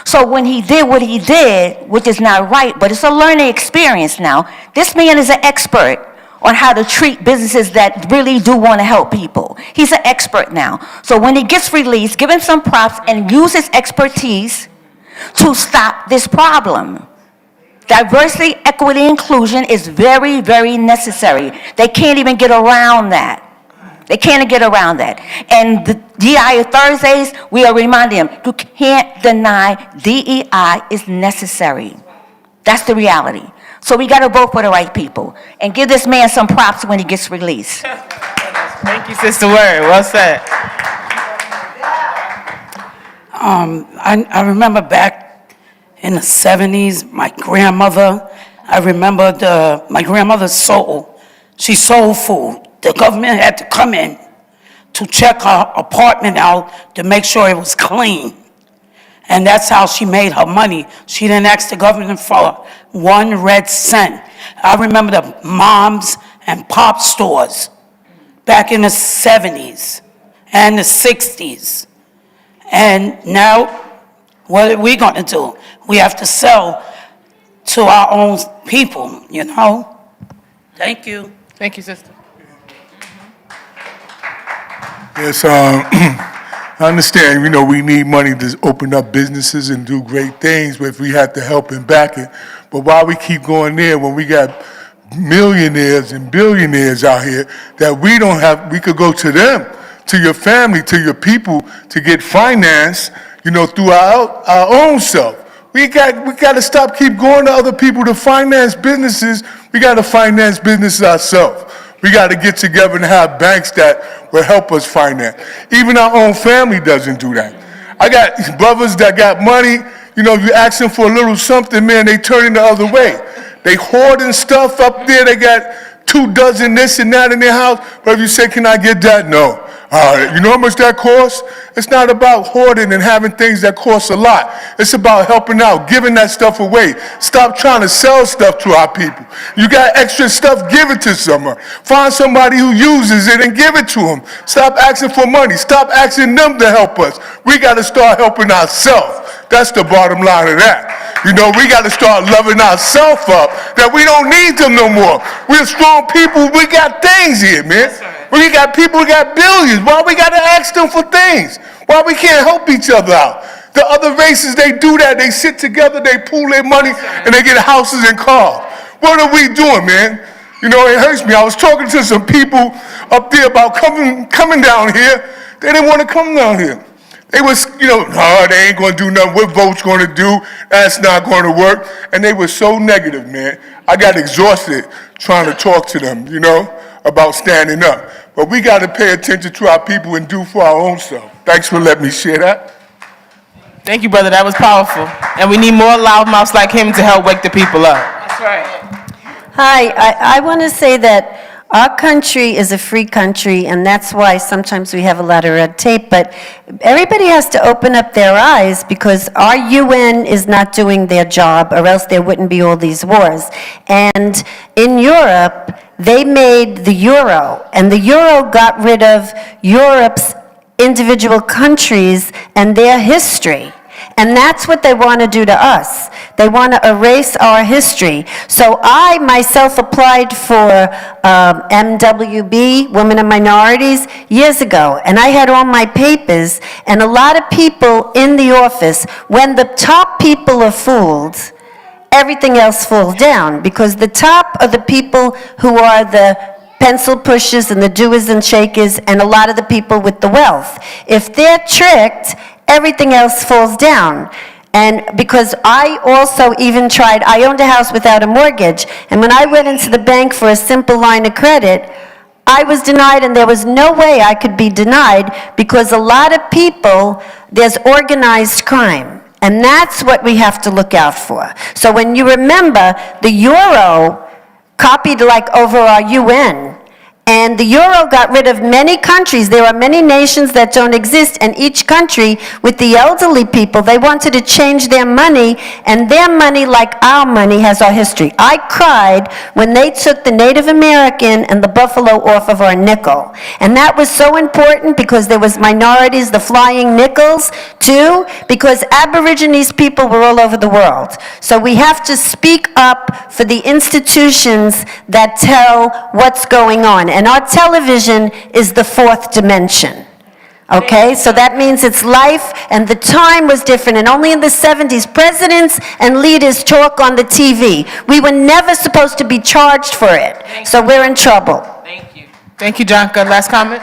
So when he did what he did, which is not right, but it's a learning experience now, this man is an expert on how to treat businesses that really do want to help people. He's an expert now. So when he gets released, give him some props and use his expertise to stop this problem. Diversity, equity, inclusion is very, very necessary. They can't even get around that. They can't get around that. And the DEI Thursdays, we are reminding them, you can't deny DEI is necessary. That's the reality. So we got to vote for the right people and give this man some props when he gets released. Thank you, Sister Word. Well said. I remember back in the 70s, my grandmother, my grandmother's soul. She sold food. The government had to come in to check her apartment out to make sure it was clean. And that's how she made her money. She didn't ask the government for 1 red cent. I remember the moms and pop stores back in the 70s and the 60s. And now, what are we going to do? We have to sell to our own people, you know? Thank you. Thank you, Sister. Yes, I understand, we need money to open up businesses and do great things, but if we have to help and back it. But why we keep going there when we got millionaires and billionaires out here that we could go to them, to your family, to your people, to get finance, through our own self. We got to stop keep going to other people to finance businesses. We got to finance businesses ourselves. We got to get together and have banks that will help us finance. Even our own family doesn't do that. I got brothers that got money. If you ask them for a little something, man, they turn it the other way. They hoarding stuff up there. They got 2 dozen this and that in their house. But if you say, can I get that? No. You know how much that costs? It's not about hoarding and having things that cost a lot. It's about helping out, giving that stuff away. Stop trying to sell stuff to our people. You got extra stuff, give it to someone. Find somebody who uses it and give it to them. Stop asking for money. Stop asking them to help us. We got to start helping ourselves. That's the bottom line of that. We got to start loving ourselves up, that we don't need them no more. We're strong people. We got things here, man. We got people who got billions. Why we got to ask them for things? Why we can't help each other out? The other races, they do that. They sit together, they pool their money, and they get houses and cars. What are we doing, man? It hurts me. I was talking to some people up there about coming down here. They didn't want to come down here. They was, no, they ain't going to do nothing. What vote's going to do? That's not going to work. And they were so negative, man. I got exhausted trying to talk to them, about standing up. But we got to pay attention to our people and do for our own self. Thanks for letting me share that. Thank you, brother. That was powerful. And we need more loudmouths like him to help wake the people up. That's right. Hi, I want to say that our country is a free country, and that's why sometimes we have a lot of red tape, but everybody has to open up their eyes because our UN is not doing their job, or else there wouldn't be all these wars. And in Europe, they made the euro, and the euro got rid of Europe's individual countries and their history. And that's what they want to do to us. They want to erase our history. So I myself applied for MWB, Women and Minorities, years ago. And I had all my papers. And a lot of people in the office, when the top people are fooled, everything else falls down. Because the top are the people who are the pencil pushers and the doers and shakers, and a lot of the people with the wealth. If they're tricked, everything else falls down. And because I also even tried, I owned a house without a mortgage, and when I went into the bank for a simple line of credit, I was denied, and there was no way I could be denied because a lot of people, there's organized crime. And that's what we have to look out for. So when you remember, the euro copied like over our UN. And the euro got rid of many countries. There are many nations that don't exist, and each country, with the elderly people, they wanted to change their money, and their money, like our money, has our history. I cried when they took the Native American and the buffalo off of our nickel. And that was so important because there was minorities, the flying nickels, too, because Aborigines people were all over the world. So we have to speak up for the institutions that tell what's going on. And our television is the fourth dimension. Okay, so that means it's life, and the time was different, and only in the 70s, presidents and leaders talk on the TV. We were never supposed to be charged for it, so we're in trouble. Thank you. Thank you, Jonka. Last comment?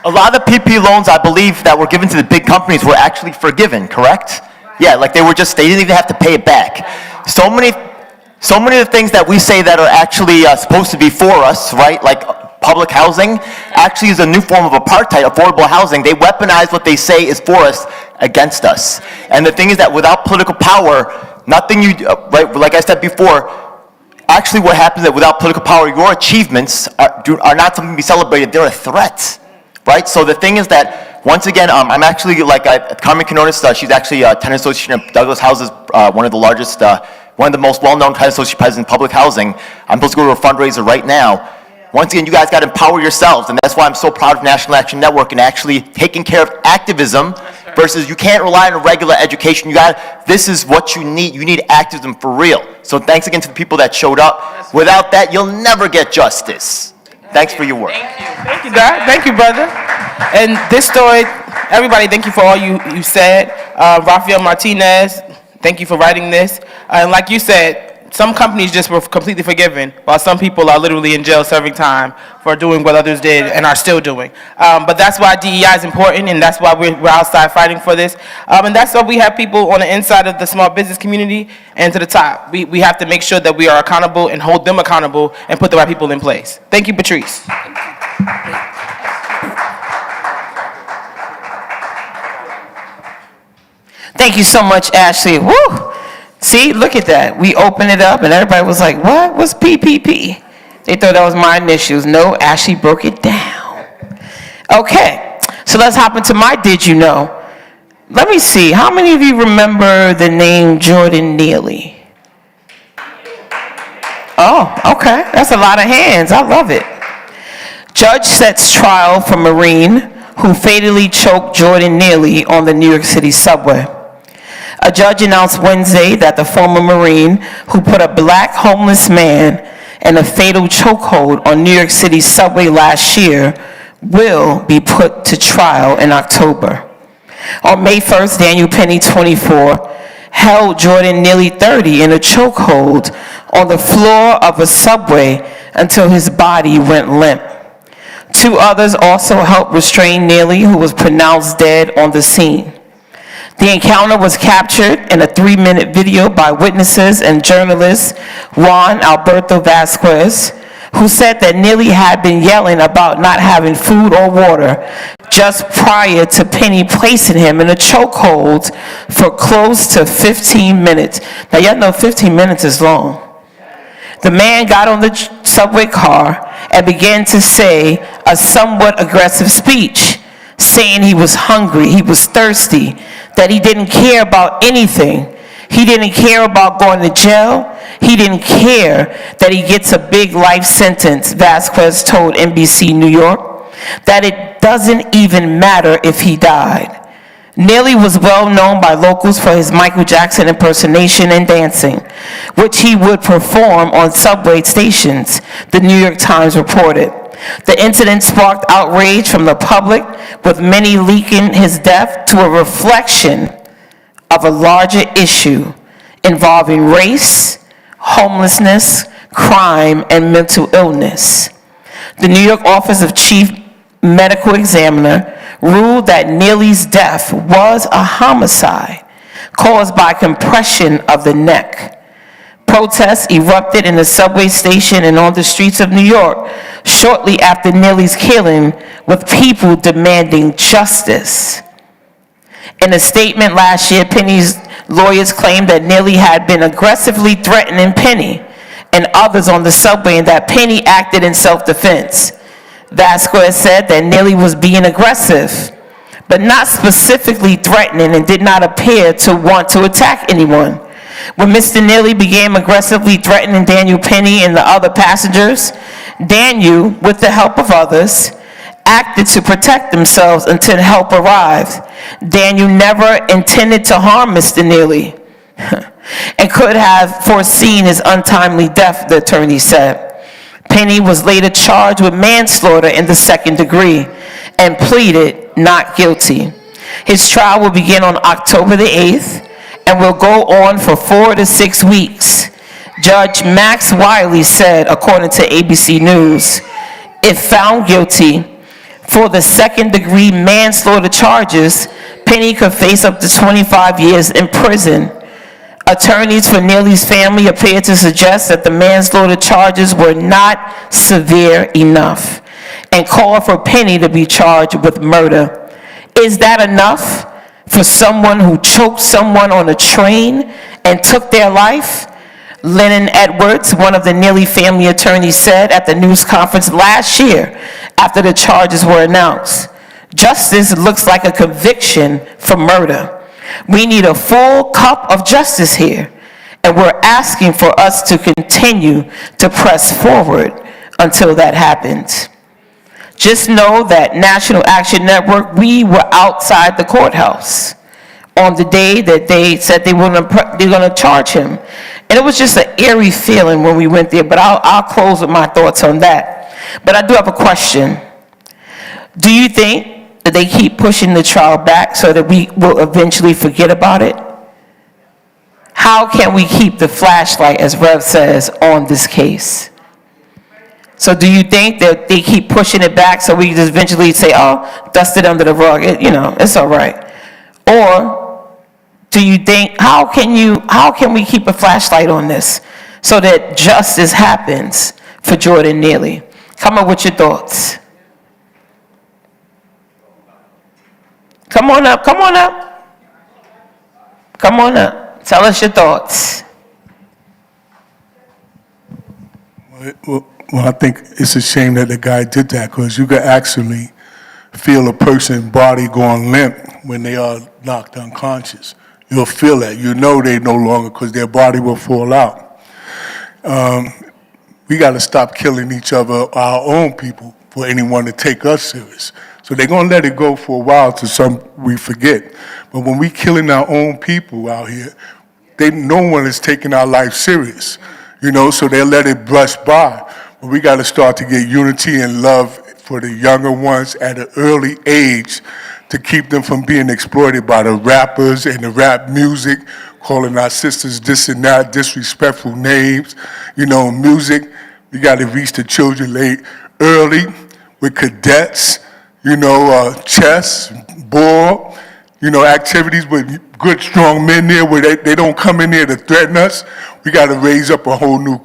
A lot of the PP loans, I believe, that were given to the big companies were actually forgiven, correct? Yeah, like they didn't even have to pay it back. So many of the things that we say that are actually supposed to be for us, right? Like public housing, actually is a new form of apartheid, affordable housing. They weaponize what they say is for us against us. And the thing is that without political power, nothing right, like I said before, actually what happens is that without political power, your achievements are not something to be celebrated, they're a threat. Right, so the thing is that, once again, I'm actually, Carmen Quinones, she's actually a tenant association of Douglas Houses, one of the largest, one of the most well-known tenant association presidents in public housing. I'm supposed to go to a fundraiser right now. Once again, you guys got to empower yourselves, and that's why I'm so proud of National Action Network and actually taking care of activism versus you can't rely on a regular education. This is what you need. You need activism for real. So thanks again to the people that showed up. Without that, you'll never get justice. Thanks for your work. Thank you, Doc. Thank you, brother. And this story, everybody, thank you for all you said. Rafael Martinez, thank you for writing this. And like you said, some companies just were completely forgiven, while some people are literally in jail serving time for doing what others did and are still doing. But that's why DEI is important, and that's why we're outside fighting for this. And that's why we have people on the inside of the small business community and to the top. We have to make sure that we are accountable and hold them accountable and put the right people in place. Thank you, Patrice. Thank you so much, Ashley. Woo! See, look at that. We opened it up and everybody was like, what? What's PPP? They thought that was my initials. No, Ashley broke it down. Okay, so let's hop into my Did You Know? Let me see. How many of you remember the name Jordan Neely? Oh, okay. That's a lot of hands. I love it. Judge sets trial for Marine who fatally choked Jordan Neely on the New York City subway. A judge announced Wednesday that the former Marine who put a black homeless man in a fatal chokehold on New York City's subway last year will be put to trial in October. On May 1st, Daniel Penny, 24, held Jordan Neely, 30, in a chokehold on the floor of a subway until his body went limp. Two others also helped restrain Neely, who was pronounced dead on the scene. The encounter was captured in a 3-minute video by witnesses and journalist Juan Alberto Vasquez, who said that Neely had been yelling about not having food or water just prior to Penny placing him in a chokehold for close to 15 minutes. Now, y'all know 15 minutes is long. The man got on the subway car and began to say a somewhat aggressive speech, saying he was hungry, he was thirsty, that he didn't care about anything. He didn't care about going to jail. He didn't care that he gets a big life sentence, Vasquez told NBC New York, that it doesn't even matter if he died. Neely was well known by locals for his Michael Jackson impersonation and dancing, which he would perform on subway stations, the New York Times reported. The incident sparked outrage from the public, with many linking his death to a reflection of a larger issue involving race, homelessness, crime, and mental illness. The New York Office of Chief Medical Examiner ruled that Neely's death was a homicide caused by compression of the neck. Protests erupted in the subway station and on the streets of New York shortly after Neely's killing, with people demanding justice. In a statement last year, Penny's lawyers claimed that Neely had been aggressively threatening Penny and others on the subway and that Penny acted in self-defense. Vasquez said that Neely was being aggressive, but not specifically threatening, and did not appear to want to attack anyone. When Mr. Neely began aggressively threatening Daniel Penny and the other passengers, Daniel, with the help of others, acted to protect themselves until help arrived. Daniel never intended to harm Mr. Neely and could have foreseen his untimely death, the attorney said. Penny was later charged with manslaughter in the second degree and pleaded not guilty. His trial will begin on October the 8th and will go on for 4 to 6 weeks. Judge Max Wiley said, according to ABC News, If found guilty for the second-degree manslaughter charges, Penny could face up to 25 years in prison. Attorneys for Neely's family appear to suggest that the manslaughter charges were not severe enough and call for Penny to be charged with murder. Is that enough for someone who choked someone on a train and took their life? Lennon Edwards, one of the Neely family attorneys, said at the news conference last year after the charges were announced, "Justice looks like a conviction for murder. We need a full cup of justice here, and we're asking for us to continue to press forward until that happens." Just know that National Action Network, we were outside the courthouse on the day that they said they're going to charge him. And it was just an eerie feeling when we went there, but I'll close with my thoughts on that. But I do have a question. Do you think that they keep pushing the trial back so that we will eventually forget about it? How can we keep the flashlight, as Rev says, on this case? So do you think that they keep pushing it back so we just eventually say, oh, dust it under the rug, it's all right? Or do you think, how can we keep a flashlight on this so that justice happens for Jordan Neely? Come up with your thoughts. Come on up. Come on up. Tell us your thoughts. Well, I think it's a shame that the guy did that, because you could actually feel a person's body going limp when they are knocked unconscious. You'll feel that. You know they no longer, because their body will fall out. We got to stop killing each other, our own people, for anyone to take us serious. So they're going to let it go for a while till we forget. But when we killing our own people out here, no one is taking our life serious, so they'll let it brush by. But we got to start to get unity and love for the younger ones at an early age to keep them from being exploited by the rappers and the rap music, calling our sisters this and that, disrespectful names. Music, we got to reach the children early with cadets, chess, ball, activities with good, strong men there where they don't come in there to threaten us. We got to raise up a whole new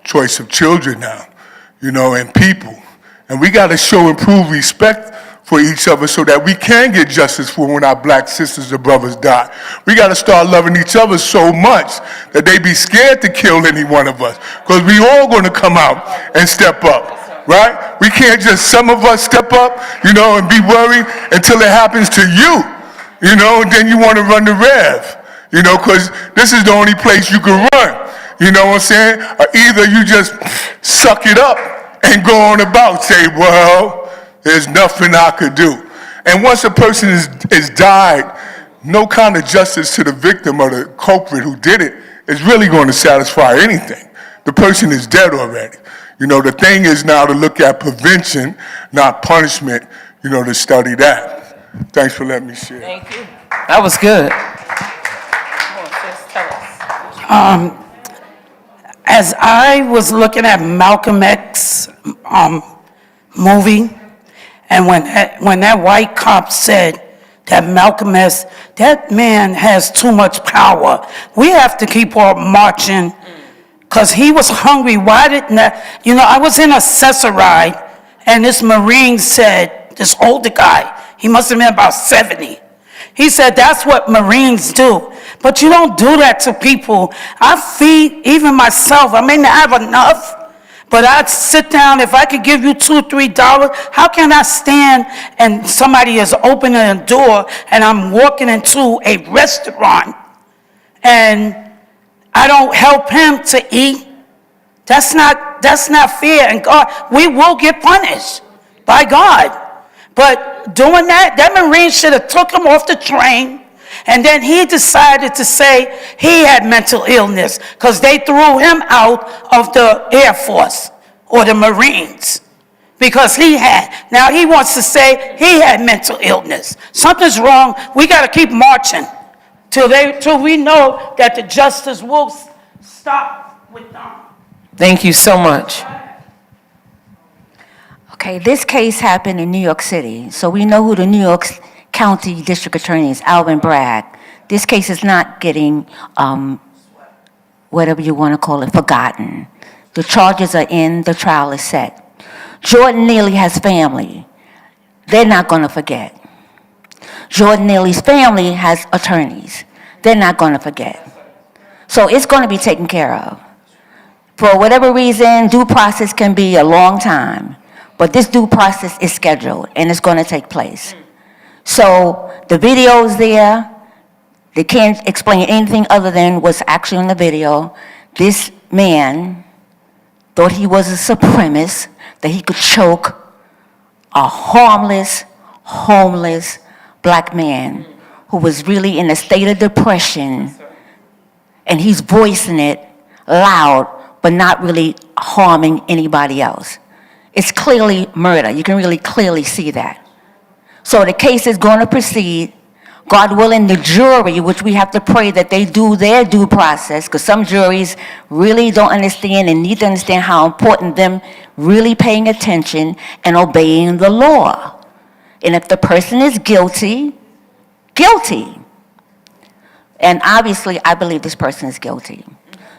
choice of children now, and people. And we got to show improved respect for each other so that we can get justice for when our black sisters and brothers die. We got to start loving each other so much that they be scared to kill any one of us, because we all going to come out and step up, right? We can't just, some of us step up, and be worried until it happens to you, and then you want to run the Rev, because this is the only place you can run. You know what I'm saying? Or either you just suck it up and go on about, say, well, there's nothing I could do. And once a person is died, no kind of justice to the victim or the culprit who did it is really going to satisfy anything. The person is dead already. The thing is now to look at prevention, not punishment, to study that. Thanks for letting me share. Thank you. That was good. Come on, sis, tell us. As I was looking at Malcolm X movie, and when that white cop said that Malcolm X, that man has too much power, we have to keep on marching, because he was hungry. Why didn't that, I was in a Cessna ride, and this Marine said, this older guy, he must have been about 70. He said, that's what Marines do. But you don't do that to people. I feed even myself. I may not have enough, but I'd sit down. If I could give you $2 or $3, how can I stand and somebody is opening a door and I'm walking into a restaurant and I don't help him to eat? That's not fair. And God, we will get punished by God. But doing that Marine should have took him off the train, and then he decided to say he had mental illness because they threw him out of the Air Force or the Marines because he had. Now he wants to say he had mental illness. Something's wrong. We got to keep marching till we know that the justice will stop with them. Thank you so much. Okay, this case happened in New York City, so we know who the New York County District Attorney is, Alvin Bragg. This case is not getting, whatever you want to call it, forgotten. The charges are in, the trial is set. Jordan Neely has family. They're not going to forget. Jordan Neely's family has attorneys. They're not going to forget. So it's going to be taken care of. For whatever reason, due process can be a long time, but this due process is scheduled and it's going to take place. So the video's there. They can't explain anything other than what's actually in the video. This man thought he was a supremacist, that he could choke a harmless, homeless black man who was really in a state of depression, and he's voicing it loud, but not really harming anybody else. It's clearly murder. You can really clearly see that. So the case is going to proceed. God willing, the jury, which we have to pray that they do their due process, because some juries really don't understand and need to understand how important them really paying attention and obeying the law. And if the person is guilty, guilty. And obviously, I believe this person is guilty.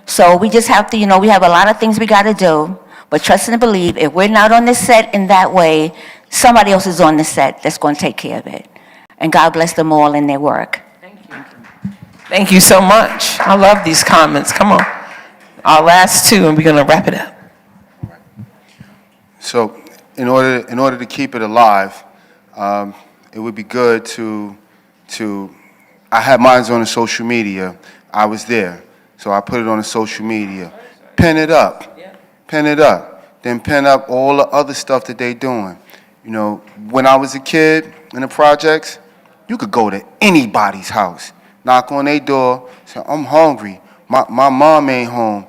So we just have to, we have a lot of things we got to do, but trust and believe, if we're not on the set in that way, somebody else is on the set that's going to take care of it. And God bless them all in their work. Thank you so much. I love these comments. Come on. Our last two, and we're going to wrap it up. So, in order to keep it alive, it would be good to. I had mine on the social media. I was there, so I put it on the social media. Pin it up. Pin it up. Then pin up all the other stuff that they doing. When I was a kid in the projects, you could go to anybody's house, knock on their door, say, I'm hungry. My mom ain't home.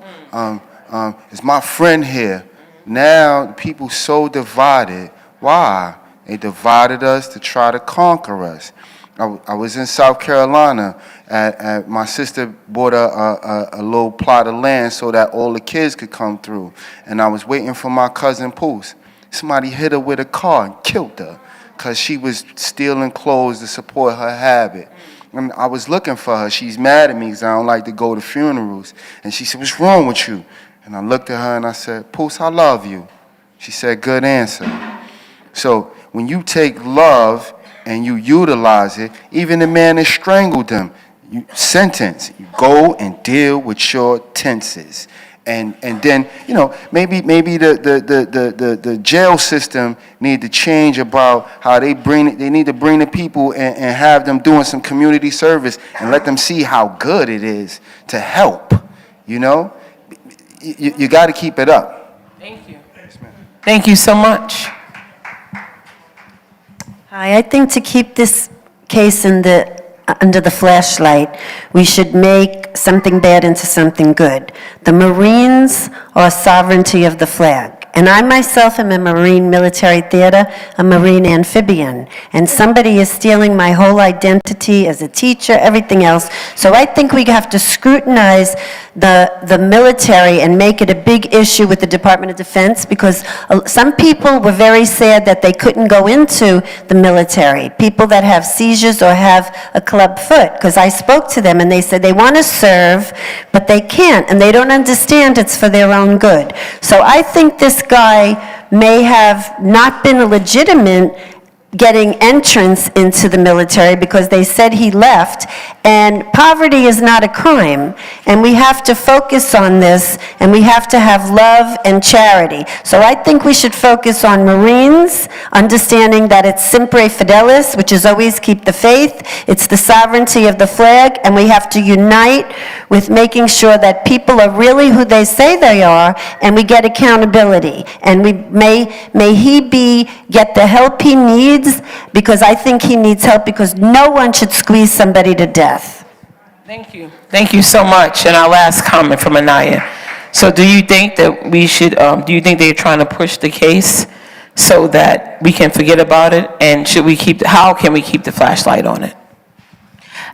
Is my friend here? Now, people so divided. Why? They divided us to try to conquer us. I was in South Carolina. My sister bought a little plot of land so that all the kids could come through. And I was waiting for my cousin Poos. Somebody hit her with a car and killed her because she was stealing clothes to support her habit. And I was looking for her. She's mad at me because I don't like to go to funerals. And she said, what's wrong with you? And I looked at her and I said, Poos, I love you. She said, good answer. So when you take love and you utilize it, even the man that strangled them, you go and deal with your tenses. And then, maybe the jail system need to change about how they need to bring the people and have them doing some community service and let them see how good it is to help, You got to keep it up. Thank you. Thank you so much. Hi, I think to keep this case under the flashlight, we should make something bad into something good. The Marines are sovereignty of the flag. And I myself am a Marine military theater, a Marine amphibian. And somebody is stealing my whole identity as a teacher, everything else. So I think we have to scrutinize the military and make it a big issue with the Department of Defense, because some people were very sad that they couldn't go into the military. People that have seizures or have a club foot, because I spoke to them and they said they want to serve, but they can't, and they don't understand it's for their own good. So I think this guy may have not been a legitimate getting entrance into the military because they said he left, and poverty is not a crime, and we have to focus on this, and we have to have love and charity. So I think we should focus on Marines, understanding that it's Sempre Fidelis, which is always keep the faith, it's the sovereignty of the flag, and we have to unite with making sure that people are really who they say they are, and we get accountability, and we may he get the help he needs, because I think he needs help, because no one should squeeze somebody to death. Thank you. Thank you so much. And our last comment from Anaya. So do you think that we should, do you think they're trying to push the case so that we can forget about it? And how can we keep the flashlight on it?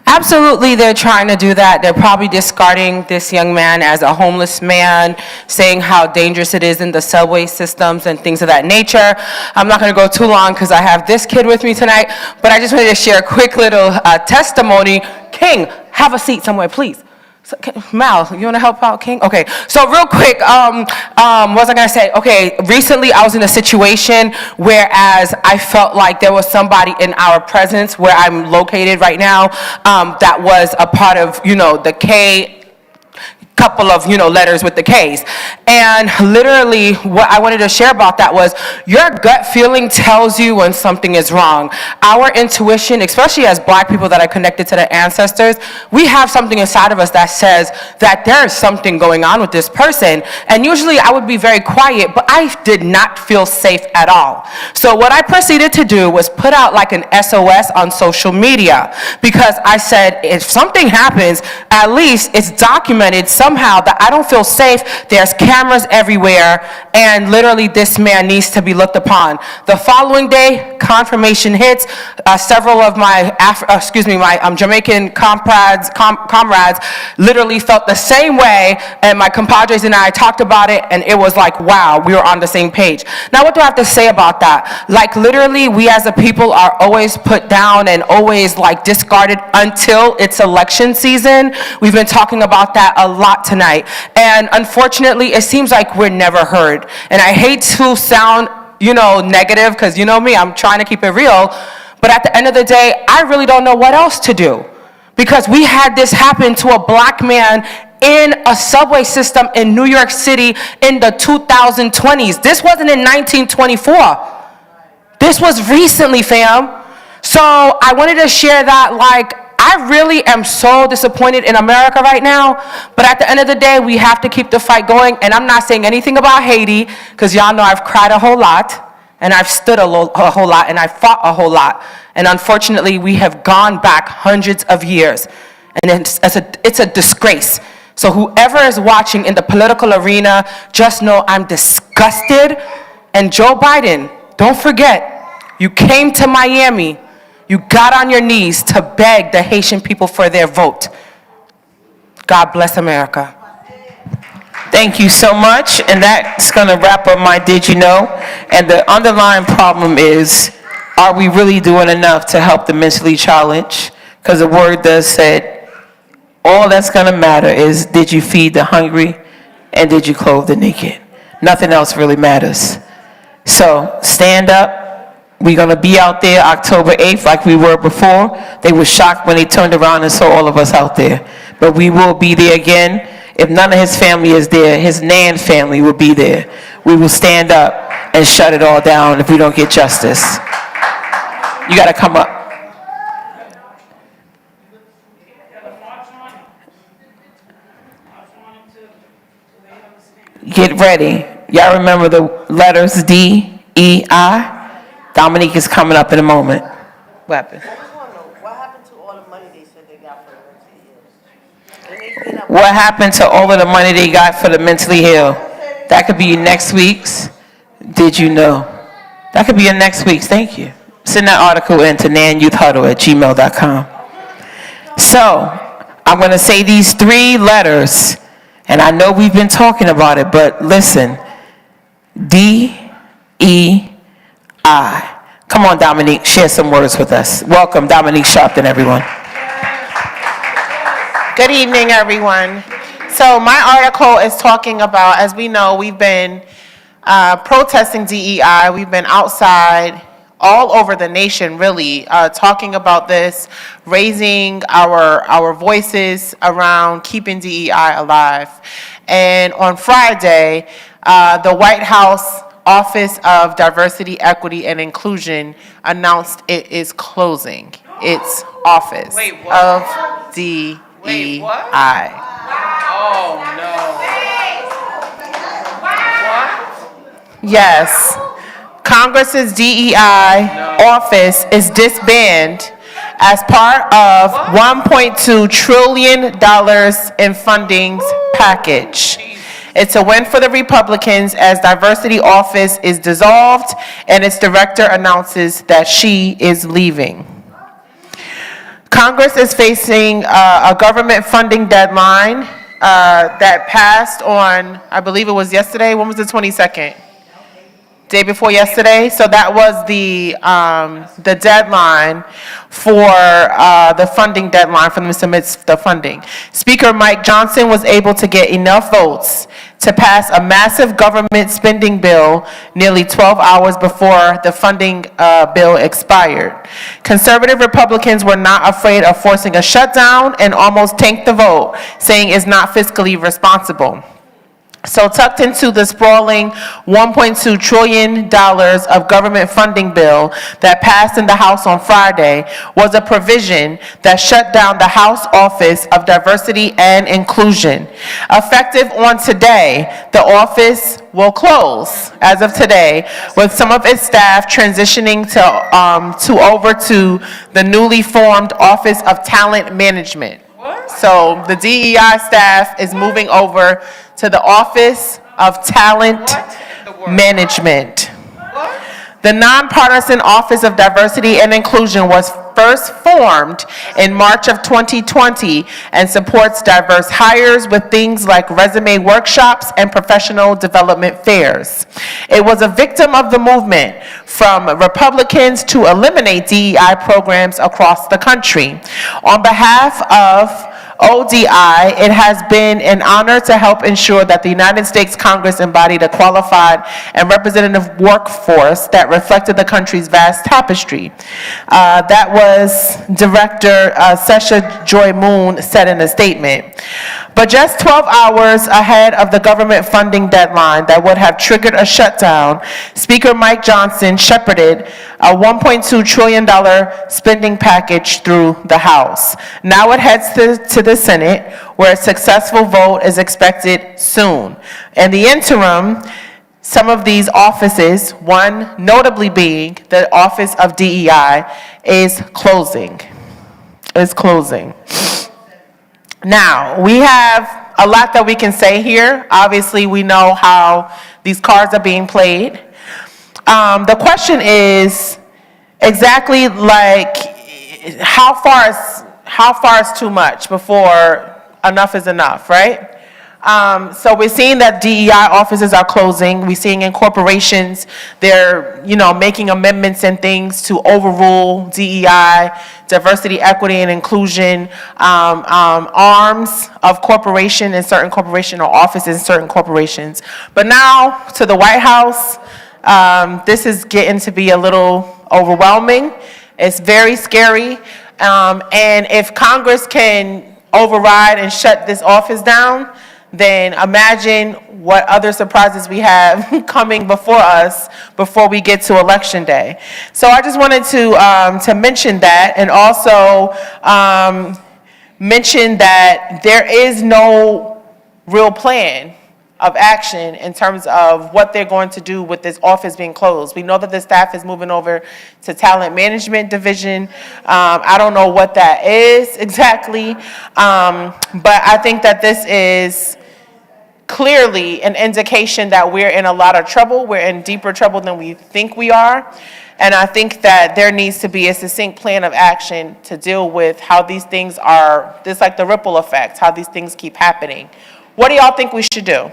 Absolutely, they're trying to do that. They're probably discarding this young man as a homeless man, saying how dangerous it is in the subway systems and things of that nature. I'm not going to go too long because I have this kid with me tonight, but I just wanted to share a quick little testimony. King, have a seat somewhere, please. So, Mal, you want to help out, King? Okay, so real quick, what was I going to say? Okay, recently I was in a situation whereas I felt like there was somebody in our presence where I'm located right now that was a part of, the K couple of, letters with the K's. And literally what I wanted to share about that was your gut feeling tells you when something is wrong. Our intuition, especially as Black people that are connected to the ancestors, we have something inside of us that says that there is something going on with this person. And usually I would be very quiet, but I did not feel safe at all. So what I proceeded to do was put out like an SOS on social media, because I said, if something happens, at least it's documented somehow that I don't feel safe. There's cameras everywhere, and literally this man needs to be looked upon. The following day, confirmation hits. Several of my Jamaican comrades literally felt the same way, and my compadres and I talked about it, and it was like, wow, we were on the same page. Now, what do I have to say about that? Like, literally, we as a people are always put down and always like discarded until it's election season. We've been talking about that a lot tonight, and unfortunately it seems like we're never heard. And I hate to sound negative, because you know me, I'm trying to keep it real, but at the end of the day I really don't know what else to do, because we had this happen to a Black man in a subway system in New York City in the 2020s. This wasn't in 1924. This was recently, fam. So I wanted to share that, like, I really am so disappointed in America right now, but at the end of the day, we have to keep the fight going. And I'm not saying anything about Haiti, because y'all know I've cried a whole lot, and I've stood a whole lot, and I've fought a whole lot. And unfortunately, we have gone back hundreds of years, and it's a disgrace. So whoever is watching in the political arena, just know I'm disgusted. And Joe Biden, don't forget, you came to Miami. You got on your knees to beg the Haitian people for their vote. God bless America. Thank you so much, and that's going to wrap up my Did You Know? And the underlying problem is, are we really doing enough to help the mentally challenged? Because the word does say, all that's going to matter is, did you feed the hungry and did you clothe the naked? Nothing else really matters. So stand up. We're going to be out there October 8th like we were before. They were shocked when they turned around and saw all of us out there. But we will be there again. If none of his family is there, his Nan family will be there. We will stand up and shut it all down if we don't get justice. You got to come up. Get ready. Y'all remember the letters D, E, I? Dominique is coming up in a moment. What happened? What happened to all the money they said they got for the mentally ill? What happened to all of the money they got for the mentally ill? That could be next week's. Did you know? That could be in next week's. Thank you. Send that article in to nanyouthhuddle@gmail.com. So, I'm going to say these 3 letters, and I know we've been talking about it, but listen. D, E, I. Come on, Dominique, share some words with us. Welcome, Dominique Sharpton, everyone. Good evening, everyone. So my article is talking about, as we know, we've been protesting DEI. We've been outside all over the nation, really, talking about this, raising our voices around keeping DEI alive. And on Friday, the White House Office of Diversity, Equity, and Inclusion announced it is closing its office of DEI. Oh, no. Yes. Congress's DEI office is disbanded as part of $1.2 trillion in funding package. It's a win for the Republicans as diversity office is dissolved and its director announces that she is leaving. Congress is facing a government funding deadline that passed on, I believe it was yesterday. When was the 22nd? Day before yesterday. So that was the deadline for the funding deadline for them to submit the funding. Speaker Mike Johnson was able to get enough votes to pass a massive government spending bill nearly 12 hours before the funding bill expired. Conservative Republicans were not afraid of forcing a shutdown and almost tanked the vote, saying it's not fiscally responsible. So tucked into the sprawling $1.2 trillion of government funding bill that passed in the House on Friday was a provision that shut down the House Office of Diversity and Inclusion. Effective on today, the office will close as of today, with some of its staff transitioning to over to the newly formed Office of Talent Management. So the DEI staff is moving over to the Office of Talent Management. The nonpartisan Office of Diversity and Inclusion was first formed in March of 2020 and supports diverse hires with things like resume workshops and professional development fairs. It was a victim of the movement from Republicans to eliminate DEI programs across the country. On behalf of ODI, it has been an honor to help ensure that the United States Congress embodied a qualified and representative workforce that reflected the country's vast tapestry. That was Director Sesha Joy Moon said in a statement. But just 12 hours ahead of the government funding deadline that would have triggered a shutdown, Speaker Mike Johnson shepherded a $1.2 trillion spending package through the House. Now it heads to the Senate, where a successful vote is expected soon. In the interim, some of these offices, one notably being the Office of DEI, is closing. Now, we have a lot that we can say here. Obviously, we know how these cards are being played. The question is exactly like how far is too much before enough is enough, right? So we're seeing that DEI offices are closing. We're seeing in corporations, they're, making amendments and things to overrule DEI, diversity, equity, and inclusion, arms of corporation in certain corporation or offices in certain corporations. But now to the White House, this is getting to be a little overwhelming. It's very scary. And if Congress can override and shut this office down, then imagine what other surprises we have coming before us before we get to Election Day. So I just wanted to mention that, and also mention that there is no real plan of action in terms of what they're going to do with this office being closed. We know that the staff is moving over to Talent Management Division. I don't know what that is exactly, but I think that this is clearly an indication that we're in a lot of trouble. We're in deeper trouble than we think we are. And I think that there needs to be a succinct plan of action to deal with how these things are, this like the ripple effect, how these things keep happening. What do y'all think we should do?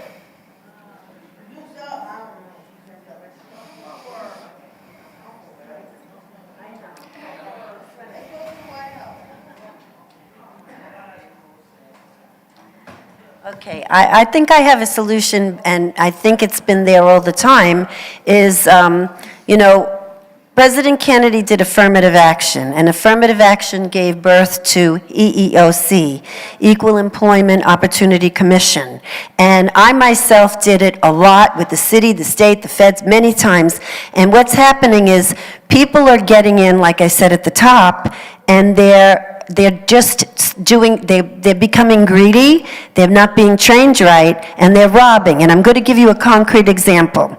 Okay, I think I have a solution, and I think it's been there all the time, is, President Kennedy did affirmative action, and affirmative action gave birth to EEOC, Equal Employment Opportunity Commission. And I myself did it a lot with the city, the state, the feds, many times. And what's happening is people are getting in, like I said at the top, and they're just they're becoming greedy, they're not being trained right, and they're robbing. And I'm going to give you a concrete example.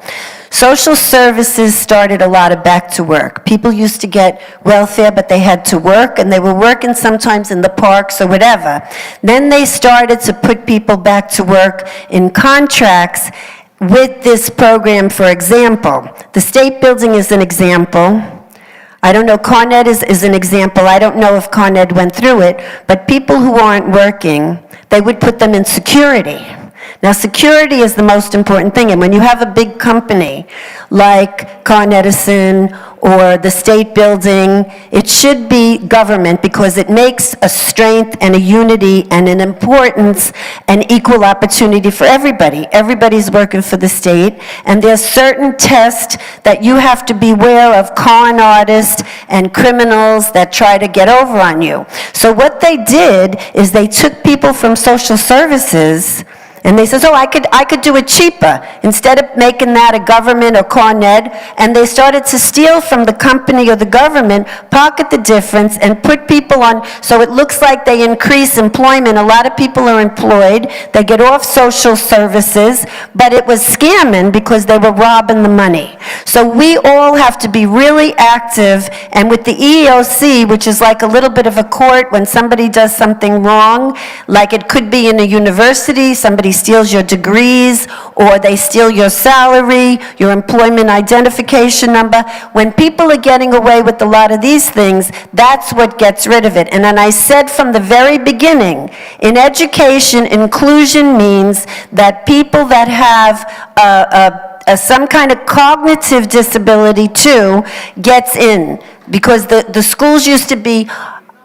Social services started a lot of back to work. People used to get welfare, but they had to work, and they were working sometimes in the parks or whatever. Then they started to put people back to work in contracts with this program. For example, the state building is an example. I don't know, Con Ed is an example. I don't know if Con Ed went through it, but people who aren't working, they would put them in security. Now, security is the most important thing, and when you have a big company like Con Edison or the state building, it should be government because it makes a strength and a unity and an importance and equal opportunity for everybody. Everybody's working for the state, and there's certain tests that you have to beware of con artists and criminals that try to get over on you. So what they did is they took people from social services and they says, oh, I could do it cheaper, instead of making that a government or Con Ed, and they started to steal from the company or the government, pocket the difference, and put people on, so it looks like they increase employment. A lot of people are employed, they get off social services, but it was scamming because they were robbing the money. So we all have to be really active, and with the EEOC, which is like a little bit of a court when somebody does something wrong, like it could be in a university, somebody steals your degrees, or they steal your salary, your employment identification number. When people are getting away with a lot of these things, that's what gets rid of it. And then I said from the very beginning, in education, inclusion means that people that have some kind of cognitive disability too gets in, because the schools used to be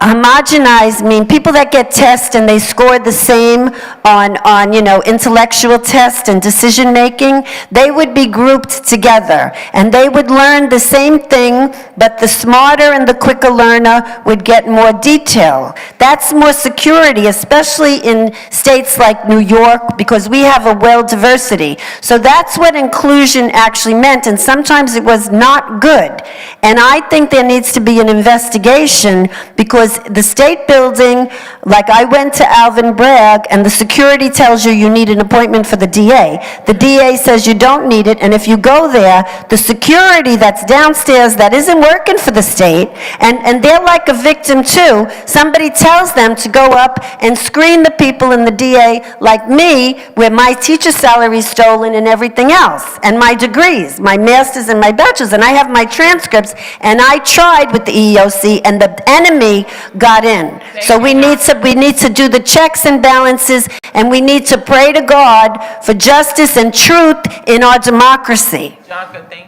homogenized, mean people that get tests and they scored the same on intellectual tests and decision making, they would be grouped together and they would learn the same thing, but the smarter and the quicker learner would get more detail. That's more security, especially in states like New York, because we have a well diversity. So that's what inclusion actually meant, and sometimes it was not good. And I think there needs to be an investigation, because the state building, like I went to Alvin Bragg, and the security tells you need an appointment for the DA. The DA says you don't need it, and if you go there, the security that's downstairs that isn't working for the state, and they're like a victim too, somebody tells them to go up and screen the people in the DA like me, where my teacher salary is stolen and everything else, and my degrees, my master's and my bachelor's, and I have my transcripts, and I tried with the EEOC, and the enemy got in. So we need to do the checks and balances, and we need to pray to God for justice and truth in our democracy. Jonka, thank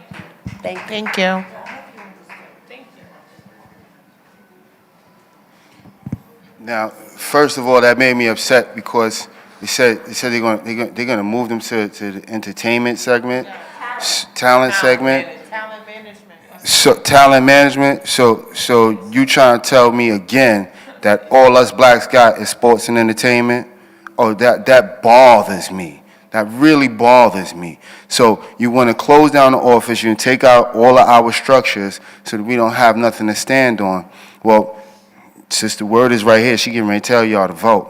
you. Thank you. Now, first of all, that made me upset because they said they're gonna move them to the entertainment segment, talent segment. So talent management. So you trying to tell me again that all us blacks got is sports and entertainment? Oh, that bothers me. That really bothers me. So you want to close down the office, you take out all of our structures so that we don't have nothing to stand on. Well, Sister Word is right here. She getting ready to tell y'all to vote.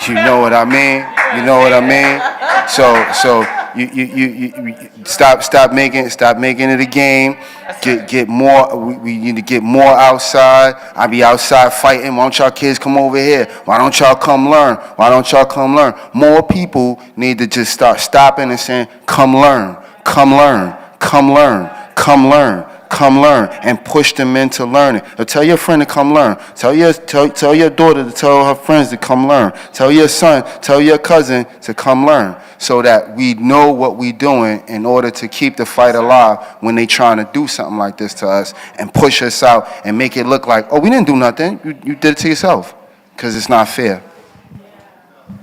You know what I mean? You know what I mean? So you stop making it a game. Get more. We need to get more outside. I be outside fighting. Why don't y'all kids come over here? Why don't y'all come learn? Why don't y'all come learn? More people need to just start stopping and saying, "Come learn, come learn, come learn, come learn." Come learn, and push them into learning. Or tell your friend to come learn. Tell your daughter to tell her friends to come learn. Tell your son, tell your cousin to come learn, so that we know what we're doing in order to keep the fight alive when they trying to do something like this to us and push us out and make it look like, oh, we didn't do nothing. You did it to yourself, because it's not fair.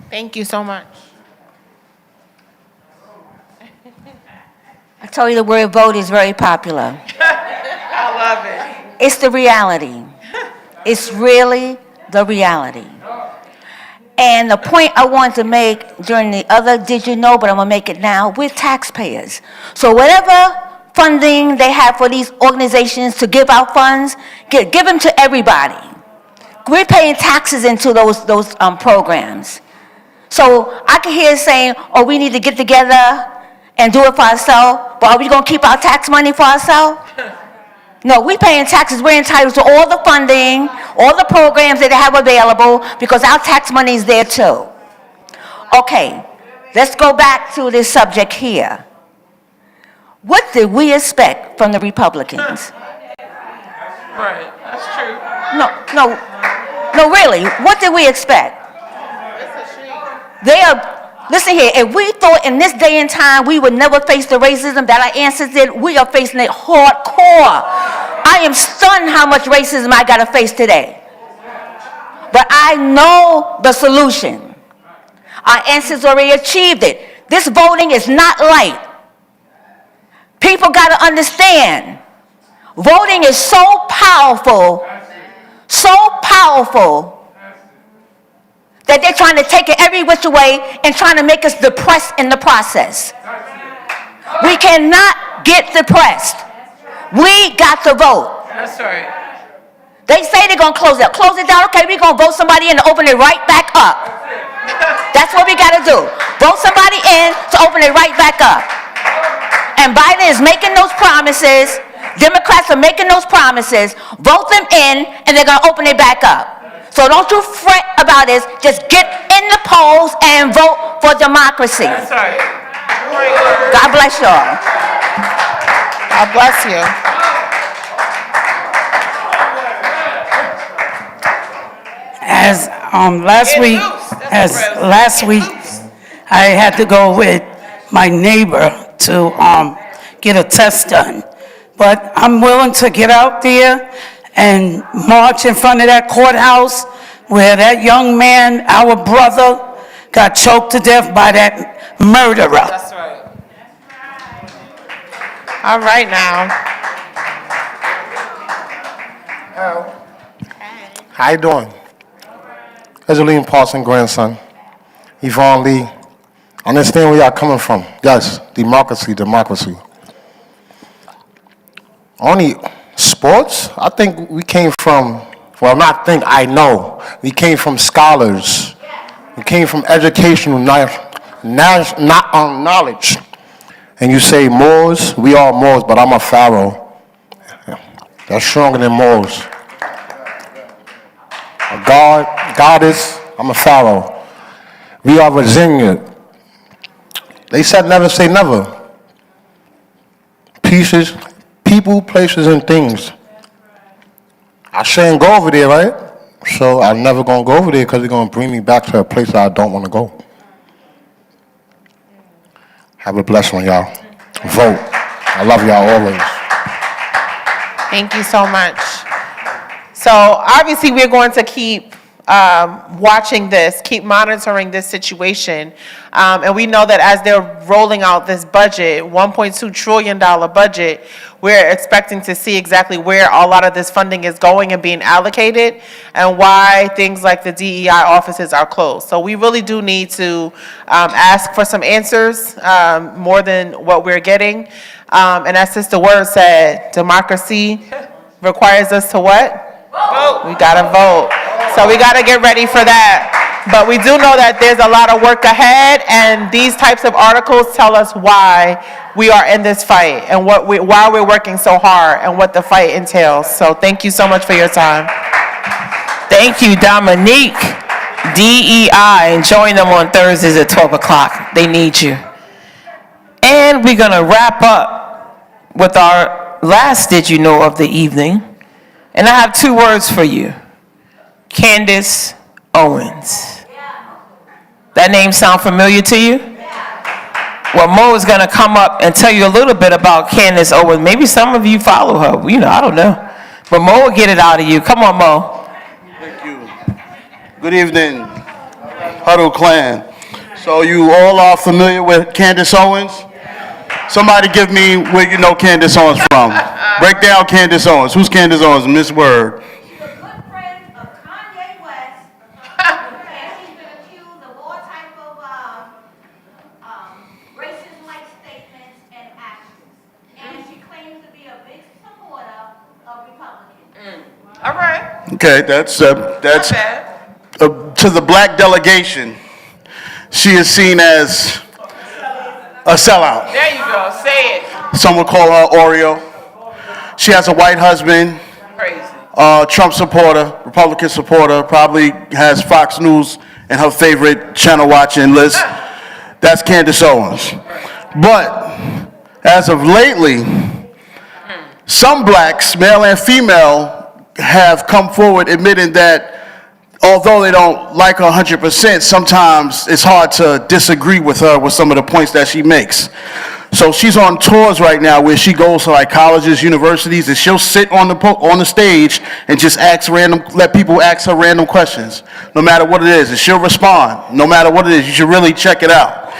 Thank you so much. I told you the word vote is very popular. I love it. It's the reality. It's really the reality. And the point I wanted to make during the other Did You Know, but I'm going to make it now, we're taxpayers. So whatever funding they have for these organizations to give out funds, give them to everybody. We're paying taxes into those programs. So I can hear saying, oh, we need to get together and do it for ourselves, but are we going to keep our tax money for ourselves? No, we're paying taxes. We're entitled to all the funding, all the programs that they have available, because our tax money is there too. Okay, let's go back to this subject here. What did we expect from the Republicans? Right, that's true. No, really, what did we expect? Listen here, if we thought in this day and time we would never face the racism that our ancestors did, we are facing it hardcore. I am stunned how much racism I gotta face today. But I know the solution. Our ancestors already achieved it. This voting is not light. People gotta understand, voting is so powerful, that they're trying to take it every which way and trying to make us depressed in the process. We cannot get depressed. We got to vote. That's right. They say they're going to close it down. Close it down, okay, we're going to vote somebody in to open it right back up. That's what we got to do. Vote somebody in to open it right back up. And Biden is making those promises. Democrats are making those promises. Vote them in, and they're going to open it back up. So don't you fret about this. Just get in the polls and vote for democracy. That's right. God bless y'all. God bless you. As last week, I had to go with my neighbor to get a test done. But I'm willing to get out there and march in front of that courthouse where that young man, our brother, got choked to death by that murderer. That's right. All right now. How you doing? Ezeline Paulson, grandson. Yvonne Lee. I understand where y'all coming from. Yes, democracy. Only sports? I think we came from, well, not think, I know. We came from scholars. We came from educational knowledge. And you say Moors, we are Moors, but I'm a Pharaoh. That's stronger than Moors. A goddess, I'm a Pharaoh. We are resilient. They said never say never. People, places, and things. I shouldn't go over there, right? So I'm never going to go over there because it's going to bring me back to a place that I don't want to go. Have a blessed one, y'all. Vote. I love y'all always. Thank you so much. So obviously we're going to keep watching this, keep monitoring this situation. And we know that as they're rolling out this budget, $1.2 trillion budget, we're expecting to see exactly where a lot of this funding is going and being allocated and why things like the DEI offices are closed. So we really do need to ask for some answers more than what we're getting. And as Sister Word said, democracy requires us to what? Vote. We gotta vote. So we gotta get ready for that. But we do know that there's a lot of work ahead, and these types of articles tell us why we are in this fight and why we're working so hard and what the fight entails. So thank you so much for your time. Thank you, Dominique. DEI, and join them on Thursdays at 12 o'clock. They need you. And we're gonna wrap up with our last Did You Know of the evening. And I have 2 words for you. Candace Owens. That name sound familiar to you? Well, Mo is going to come up and tell you a little bit about Candace Owens. Maybe some of you follow her. You know, I don't know. But Mo will get it out of you. Come on, Mo. Thank you. Good evening, Huddle Clan. So you all are familiar with Candace Owens? Somebody give me where you know Candace Owens from. Break down Candace Owens. Who's Candace Owens? Miss Word. All right. Okay, that's to the black delegation. She is seen as a sellout. There you go. Say it. Some would call her Oreo. She has a white husband. Crazy. Trump supporter, Republican supporter, probably has Fox News in her favorite channel watching list. That's Candace Owens. But as of lately, some blacks, male and female, have come forward admitting that although they don't like her 100%, sometimes it's hard to disagree with her with some of the points that she makes. So she's on tours right now where she goes to like colleges, universities, and she'll sit on the stage and just let people ask her random questions, no matter what it is, and she'll respond, no matter what it is. You should really check it out.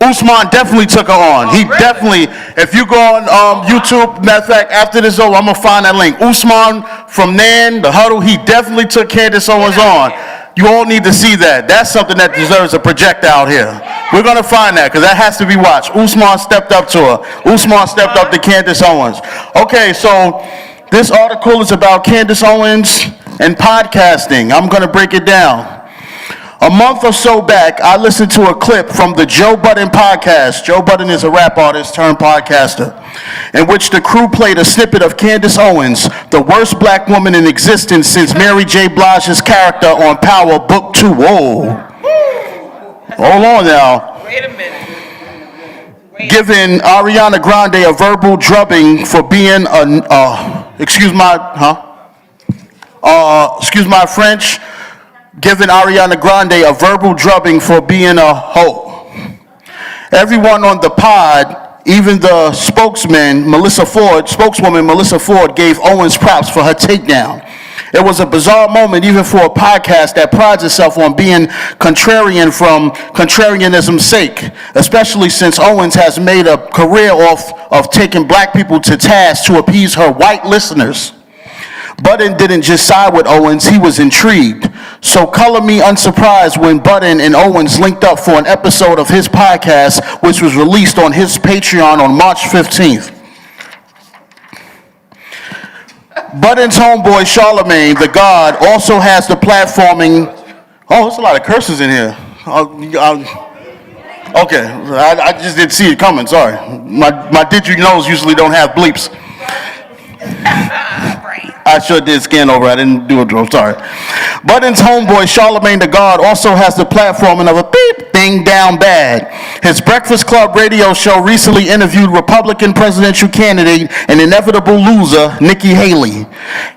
Usman definitely took her on. He definitely, if you go on YouTube, matter of fact, after this is over, I'm gonna find that link. Usman from Nan, the Huddle, he definitely took Candace Owens on. You all need to see that. That's something that deserves a projector out here. We're gonna find that, because that has to be watched. Usman stepped up to her. Usman stepped up to Candace Owens. Okay, so this article is about Candace Owens and podcasting. I'm gonna break it down. A month or so back, I listened to a clip from the Joe Budden podcast. Joe Budden is a rap artist turned podcaster, in which the crew played a snippet of Candace Owens, the worst black woman in existence since Mary J. Blige's character on Power Book 2. Whoa. Hold on now. Wait a minute. Giving Ariana Grande a verbal drubbing for being excuse my French, giving Ariana Grande a verbal drubbing for being a hoe. Everyone on the pod, even the spokeswoman Melissa Ford, gave Owens props for her takedown. It was a bizarre moment even for a podcast that prides itself on being contrarian from contrarianism's sake, especially since Owens has made a career off of taking black people to task to appease her white listeners. Budden didn't just side with Owens, he was intrigued. So color me unsurprised when Budden and Owens linked up for an episode of his podcast, which was released on his Patreon on March 15th. Budden's homeboy Charlemagne, the God, also has the platforming. Oh, there's a lot of curses in here. Okay, I just didn't see it coming, sorry. My didgeridoo usually don't have bleeps. I sure did scan over. I didn't do it. I'm sorry. Budden's homeboy, Charlemagne the God, also has the platforming of a beep, ding, down bad. His Breakfast Club radio show recently interviewed Republican presidential candidate and inevitable loser, Nikki Haley.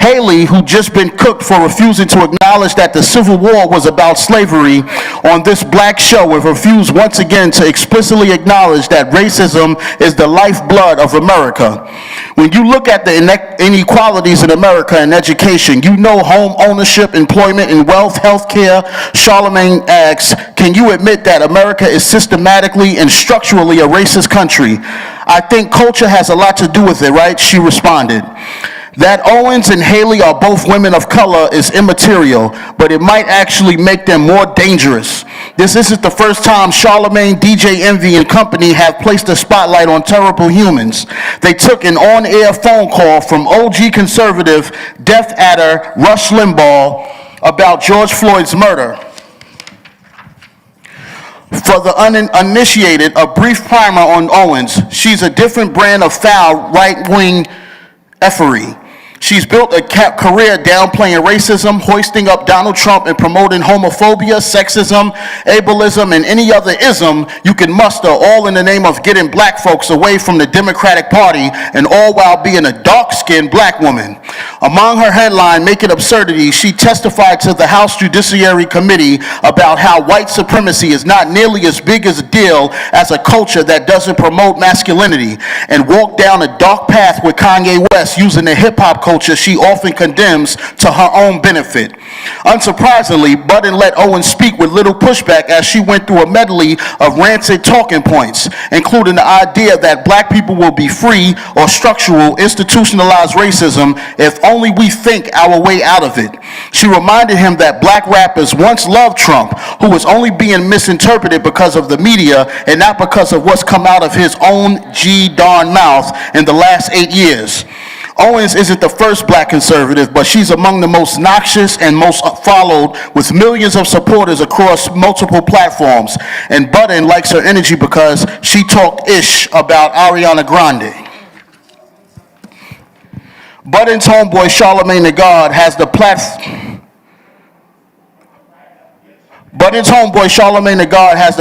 Haley, who just been cooked for refusing to acknowledge that the Civil War was about slavery, on this black show have refused once again to explicitly acknowledge that racism is the lifeblood of America. When you look at the inequalities in America in education, you know home ownership, employment, and wealth, health care, Charlemagne asks, can you admit that America is systematically and structurally a racist country? I think culture has a lot to do with it, right? She responded. That Owens and Haley are both women of color is immaterial, but it might actually make them more dangerous. This isn't the first time Charlemagne, DJ Envy, and company have placed a spotlight on terrible humans. They took an on-air phone call from OG conservative, Death Adder, Rush Limbaugh about George Floyd's murder. For the uninitiated, a brief primer on Owens. She's a different brand of foul, right-wing effery. She's built a career downplaying racism, hoisting up Donald Trump, and promoting homophobia, sexism, ableism, and any other ism you can muster, all in the name of getting black folks away from the Democratic Party, and all while being a dark-skinned black woman. Among her headline, Making Absurdity, she testified to the House Judiciary Committee about how white supremacy is not nearly as big as a deal as a culture that doesn't promote masculinity, and walked down a dark path with Kanye West using the hip-hop culture she often condemns to her own benefit. Unsurprisingly, Budden let Owens speak with little pushback as she went through a medley of rancid talking points, including the idea that black people will be free or structural, institutionalized racism if only we think our way out of it. She reminded him that black rappers once loved Trump, who was only being misinterpreted because of the media and not because of what's come out of his own darn mouth in the last 8 years. Owens isn't the first black conservative, but she's among the most noxious and most followed, with millions of supporters across multiple platforms. And Budden likes her energy because she talked ish about Ariana Grande. Budden's homeboy Charlemagne the God has the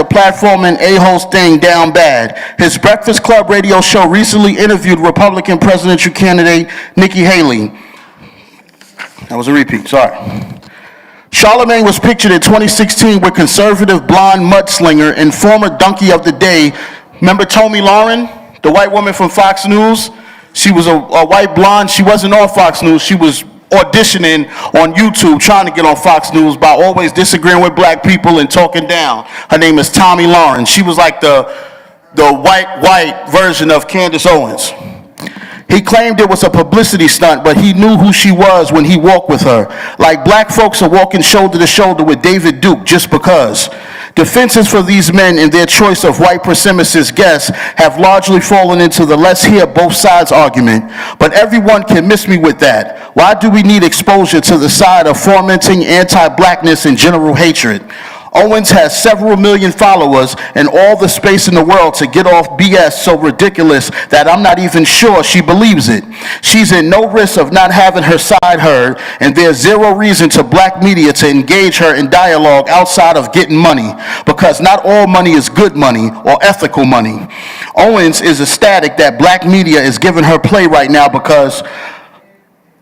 platform and a-holes thing down bad. His Breakfast Club radio show recently interviewed Republican presidential candidate Nikki Haley. That was a repeat, sorry. Charlemagne was pictured in 2016 with conservative blonde mudslinger and former donkey of the day. Remember Tomi Lahren, the white woman from Fox News? She was a white blonde. She wasn't on Fox News. She was auditioning on YouTube, trying to get on Fox News by always disagreeing with black people and talking down. Her name is Tomi Lahren. She was like the white version of Candace Owens. He claimed it was a publicity stunt, but he knew who she was when he walked with her. Like black folks are walking shoulder to shoulder with David Duke just because. Defenses for these men in their choice of white supremacist guests have largely fallen into the let's hear both sides argument, but everyone can miss me with that. Why do we need exposure to the side of fomenting anti-blackness and general hatred? Owens has several million followers and all the space in the world to get off BS so ridiculous that I'm not even sure she believes it. She's in no risk of not having her side heard, and there's zero reason to black media to engage her in dialogue outside of getting money, because not all money is good money or ethical money. Owens is ecstatic that black media is giving her play right now because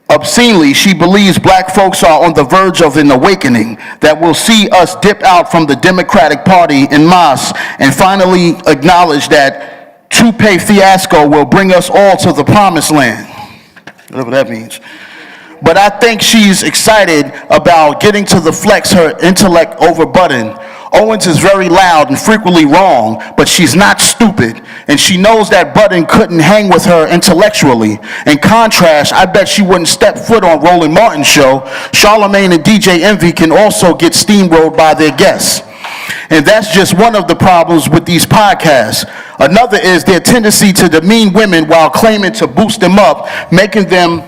obscenely, she believes black folks are on the verge of an awakening that will see us dip out from the Democratic Party en masse and finally acknowledge that toupee fiasco will bring us all to the promised land, whatever that means. But I think she's excited about getting to the flex her intellect over button. Owens is very loud and frequently wrong, but she's not stupid, and she knows that Button couldn't hang with her intellectually. In contrast, I bet she wouldn't step foot on Roland Martin's show. Charlemagne and DJ Envy can also get steamrolled by their guests. And that's just one of the problems with these podcasts. Another is their tendency to demean women while claiming to boost them up, making them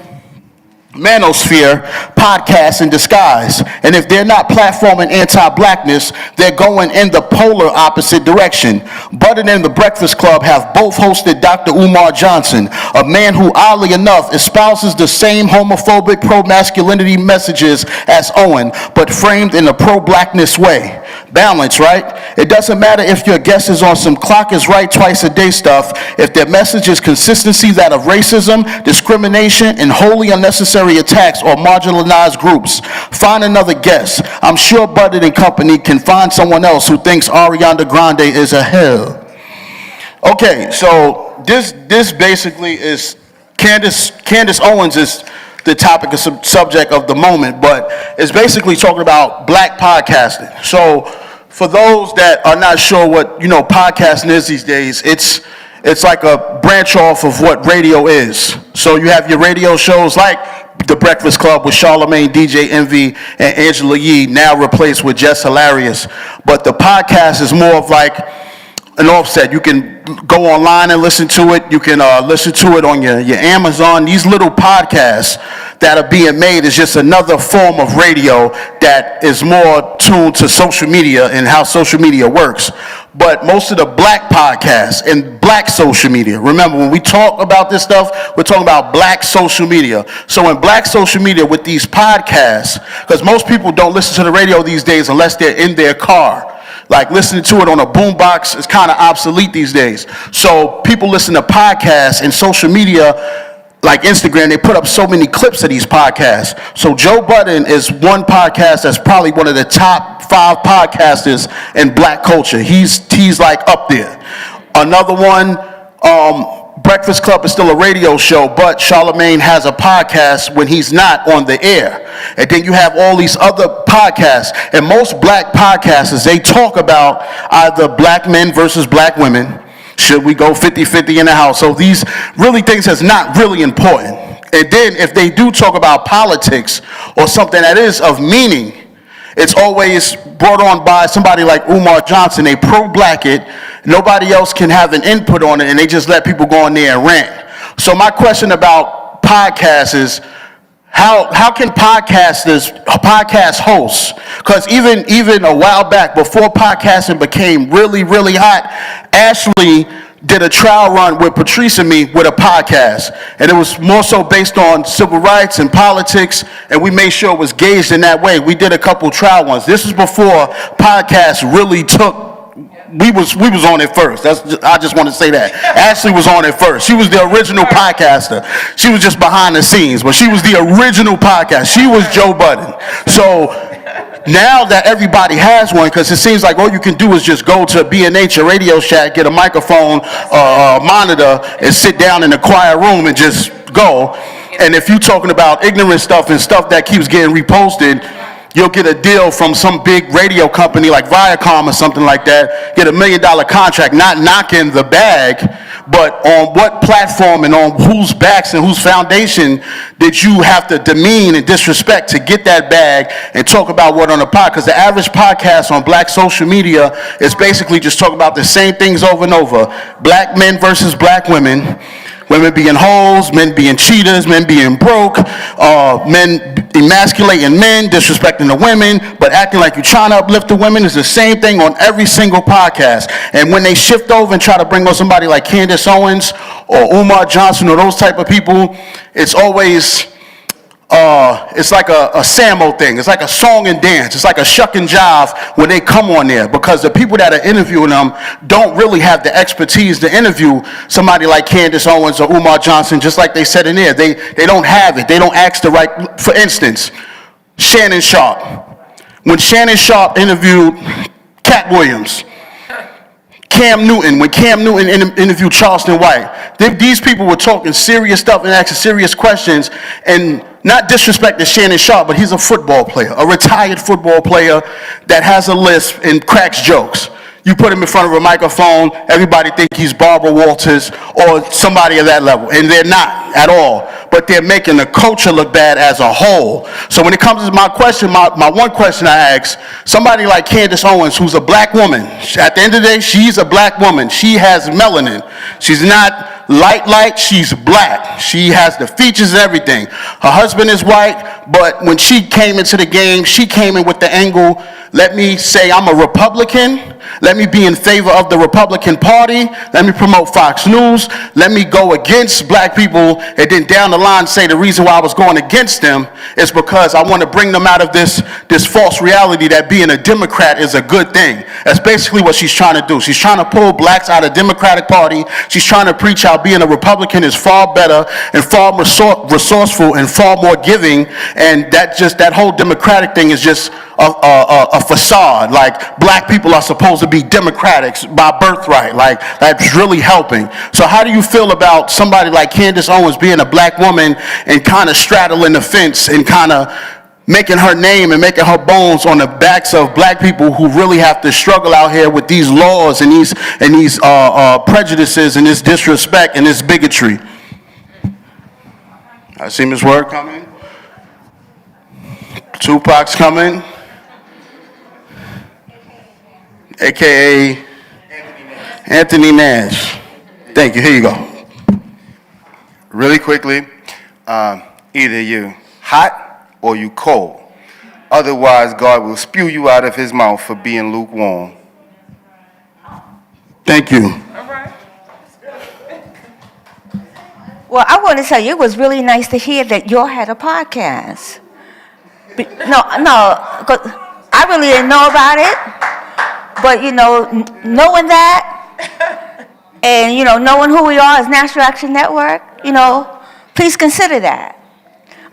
manosphere podcasts in disguise. And if they're not platforming anti-blackness, they're going in the polar opposite direction. Button and the Breakfast Club have both hosted Dr. Umar Johnson, a man who, oddly enough, espouses the same homophobic pro-masculinity messages as Owen, but framed in a pro-blackness way. Balance, right? It doesn't matter if your guest is on some clock is right twice a day stuff. If their message is consistency that of racism, discrimination, and wholly unnecessary attacks on marginalized groups, find another guest. I'm sure Button and company can find someone else who thinks Ariana Grande is a hell. Okay, so this basically is Candace Owens is the topic of subject of the moment, but it's basically talking about black podcasting. So for those that are not sure what podcasting is these days, it's like a branch off of what radio is. So you have your radio shows like The Breakfast Club with Charlemagne, DJ Envy, and Angela Yee, now replaced with Jess Hilarious. But the podcast is more of like an offset. You can go online and listen to it. You can listen to it on your Amazon. These little podcasts that are being made is just another form of radio that is more tuned to social media and how social media works. But most of the black podcasts and black social media, remember when we talk about this stuff, we're talking about black social media. So in black social media with these podcasts, because most people don't listen to the radio these days unless they're in their car. Like listening to it on a boombox is kind of obsolete these days. So people listen to podcasts and social media, like Instagram, they put up so many clips of these podcasts. So Joe Budden is one podcast that's probably one of the top 5 podcasters in black culture. He's like up there. Another one, Breakfast Club is still a radio show, but Charlemagne has a podcast when he's not on the air. And then you have all these other podcasts. And most black podcasters, they talk about either black men versus black women. Should we go 50-50 in the house? So these really things that's not really important. And then if they do talk about politics or something that is of meaning, it's always brought on by somebody like Umar Johnson. They pro-black it. Nobody else can have an input on it, and they just let people go in there and rant. So my question about podcasts is, how can podcast hosts, because even a while back, before podcasting became really, really hot, Ashley did a trial run with Patrice and me with a podcast. And it was more so based on civil rights and politics, and we made sure it was gauged in that way. We did a couple trial ones. This was before podcasts really took we was on it first. I just want to say that. Ashley was on it first. She was the original podcaster. She was just behind the scenes, but she was the original podcast. She was Joe Budden. So now that everybody has one, because it seems like all you can do is just go to B&H or Radio Shack, get a microphone, monitor, and sit down in a quiet room and just go. And if you're talking about ignorant stuff and stuff that keeps getting reposted, you'll get a deal from some big radio company like Viacom or something like that, get $1 million contract, not knocking the bag, but on what platform and on whose backs and whose foundation did you have to demean and disrespect to get that bag and talk about what on a pod? Because the average podcast on black social media is basically just talking about the same things over and over. Black men versus black women. Women being hoes, men being cheaters, men being broke, men emasculating men, disrespecting the women, but acting like you're trying to uplift the women is the same thing on every single podcast. And when they shift over and try to bring on somebody like Candace Owens or Umar Johnson or those type of people, it's always, it's like a Samo thing. It's like a song and dance. It's like a shuck and jive when they come on there, because the people that are interviewing them don't really have the expertise to interview somebody like Candace Owens or Umar Johnson, just like they said in there. They don't have it. They don't ask the right, for instance, Shannon Sharp. When Shannon Sharp interviewed Cat Williams, Cam Newton, when Cam Newton interviewed Charleston White, these people were talking serious stuff and asking serious questions, and not disrespecting Shannon Sharp, but he's a football player, a retired football player that has a lisp and cracks jokes. You put him in front of a microphone, everybody think he's Barbara Walters or somebody of that level, and they're not at all. But they're making the culture look bad as a whole. So when it comes to my question, my one question I ask, somebody like Candace Owens, who's a black woman, at the end of the day, she's a black woman. She has melanin. She's not light, she's black. She has the features and everything. Her husband is white, but when she came into the game, she came in with the angle, let me say I'm a Republican, let me be in favor of the Republican Party, let me promote Fox News, let me go against black people, and then down the line say the reason why I was going against them is because I want to bring them out of this false reality that being a Democrat is a good thing. That's basically what she's trying to do. She's trying to pull blacks out of the Democratic Party. She's trying to preach how being a Republican is far better and far more resourceful and far more giving, and that whole Democratic thing is just a facade. Like, black people are supposed to be Democratic by birthright. Like, that's really helping. So how do you feel about somebody like Candace Owens being a black woman and kind of straddling the fence and kind of making her name and making her bones on the backs of black people who really have to struggle out here with these laws and these prejudices and this disrespect and this bigotry? I see Ms. Word coming. Tupac's coming. AKA Anthony Nash. Thank you. Here you go. Really quickly, either you hot or you cold. Otherwise, God will spew you out of his mouth for being lukewarm. Thank you. Well, I want to tell you, it was really nice to hear that y'all had a podcast. No, 'cause I really didn't know about it. But, knowing that, and, knowing who we are as National Action Network, please consider that.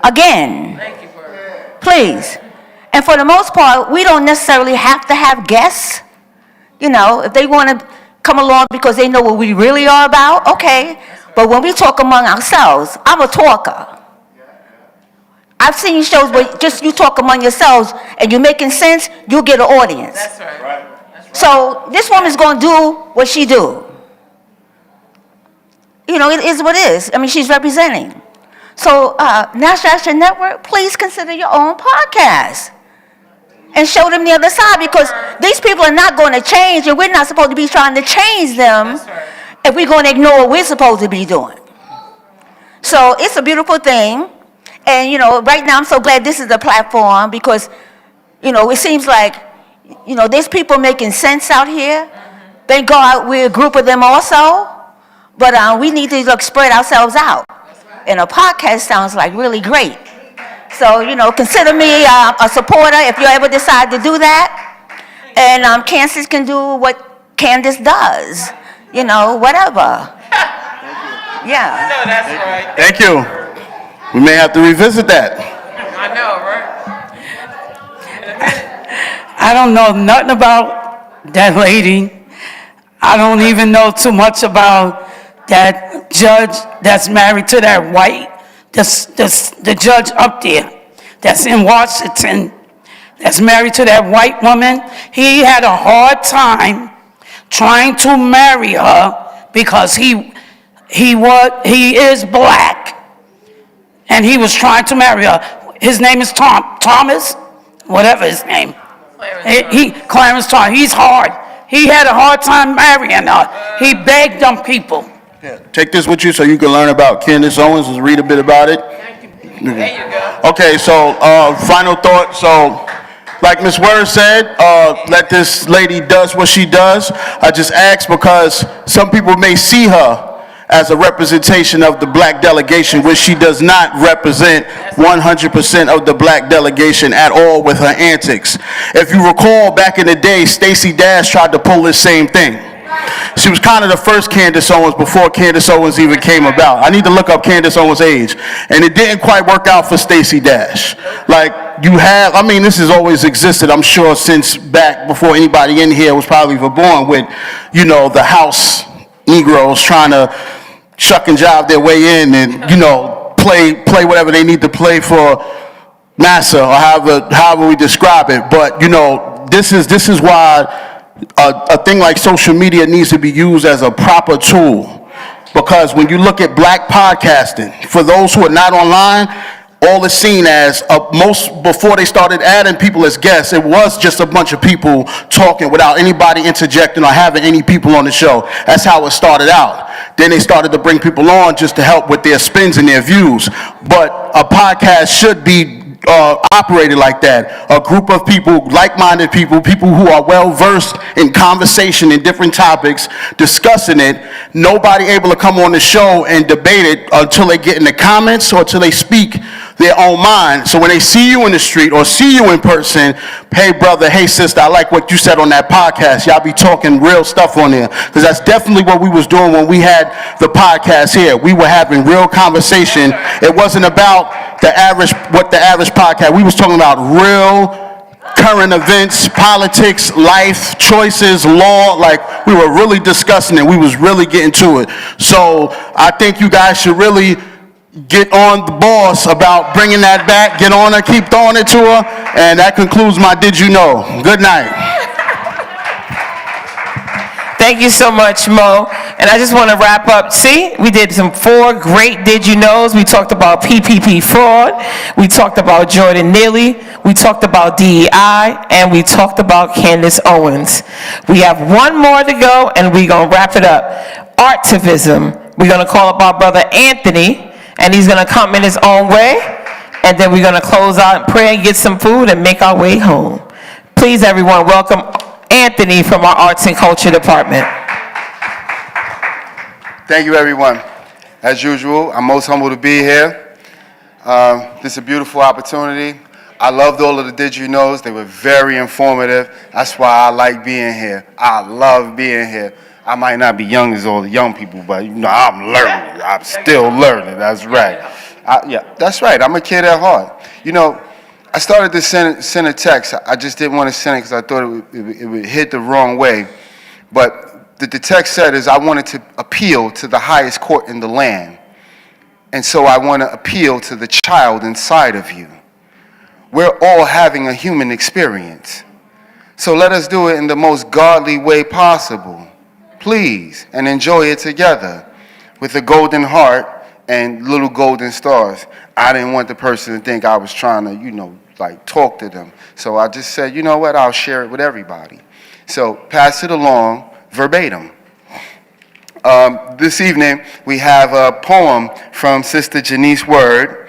Again, please. And for the most part, we don't necessarily have to have guests. If they want to come along because they know what we really are about, okay. But when we talk among ourselves, I'm a talker. I've seen shows where just you talk among yourselves and you're making sense, you'll get an audience. That's right. So this woman's going to do what she do. It is what it is. I mean, she's representing. So National Action Network, please consider your own podcast and show them the other side, because these people are not going to change, and we're not supposed to be trying to change them if we're going to ignore what we're supposed to be doing. So it's a beautiful thing. And, right now I'm so glad this is the platform, because, it seems like, there's people making sense out here. Thank God we're a group of them also. But we need to spread ourselves out. And a podcast sounds like really great. So, consider me a supporter if you ever decide to do that. And Candace can do what Candace does, whatever. Yeah. No, that's right. Thank you. We may have to revisit that. I know, right? I don't know nothing about that lady. I don't even know too much about that judge that's married to that white, the judge up there that's in Washington that's married to that white woman. He had a hard time trying to marry her because he is black, and he was trying to marry her. His name is Thomas, whatever his name. Clarence Thomas. He's hard. He had a hard time marrying her. He begged them people. Take this with you so you can learn about Candace Owens and read a bit about it. There you go. Okay, so final thought. So, like Ms. Word said, let this lady does what she does. I just ask because some people may see her as a representation of the black delegation, which she does not represent 100% of the black delegation at all with her antics. If you recall, back in the day, Stacey Dash tried to pull this same thing. She was kind of the first Candace Owens before Candace Owens even came about. I need to look up Candace Owens' age. And it didn't quite work out for Stacey Dash. This has always existed, I'm sure, since back before anybody in here was probably even born with, the house Negroes trying to shuck and jive their way in and, play whatever they need to play for massa or however we describe it. But, this is why a thing like social media needs to be used as a proper tool. Because when you look at black podcasting, for those who are not online, all is seen as, most before they started adding people as guests, it was just a bunch of people talking without anybody interjecting or having any people on the show. That's how it started out. Then they started to bring people on just to help with their spins and their views. But a podcast should be operated like that. A group of people, like-minded people who are well-versed in conversation in different topics, discussing it, nobody able to come on the show and debate it until they get in the comments or until they speak their own mind. So when they see you in the street or see you in person, hey brother, hey sister, I like what you said on that podcast. Y'all be talking real stuff on there. Because that's definitely what we was doing when we had the podcast here. We were having real conversation. It wasn't about what the average podcast. We was talking about real current events, politics, life, choices, law. Like, we were really discussing it. We was really getting to it. So I think you guys should really get on the boss about bringing that back. Get on her, keep throwing it to her. And that concludes my Did You Know. Good night. Thank you so much, Mo. And I just want to wrap up. See, we did 4 great Did You Knows. We talked about PPP fraud. We talked about Jordan Neely. We talked about DEI. And we talked about Candace Owens. We have one more to go, and we're going to wrap it up. Artivism. We're going to call up our brother Anthony, and he's going to come in his own way. And then we're going to close out in prayer and get some food and make our way home. Please, everyone, welcome Anthony from our Arts and Culture Department. Thank you, everyone. As usual, I'm most humbled to be here. This is a beautiful opportunity. I loved all of the Did You Knows. They were very informative. That's why I like being here. I love being here. I might not be young as all the young people, but I'm learning. I'm still learning. That's right. That's right. I'm a kid at heart. I started to send a text. I just didn't want to send it because I thought it would hit the wrong way. But the text said is I wanted to appeal to the highest court in the land. And so I want to appeal to the child inside of you. We're all having a human experience. So let us do it in the most godly way possible. Please, and enjoy it together with a golden heart and little golden stars. I didn't want the person to think I was trying to, talk to them. So I just said, you know what, I'll share it with everybody. So pass it along verbatim. This evening, we have a poem from Sister Janice Word.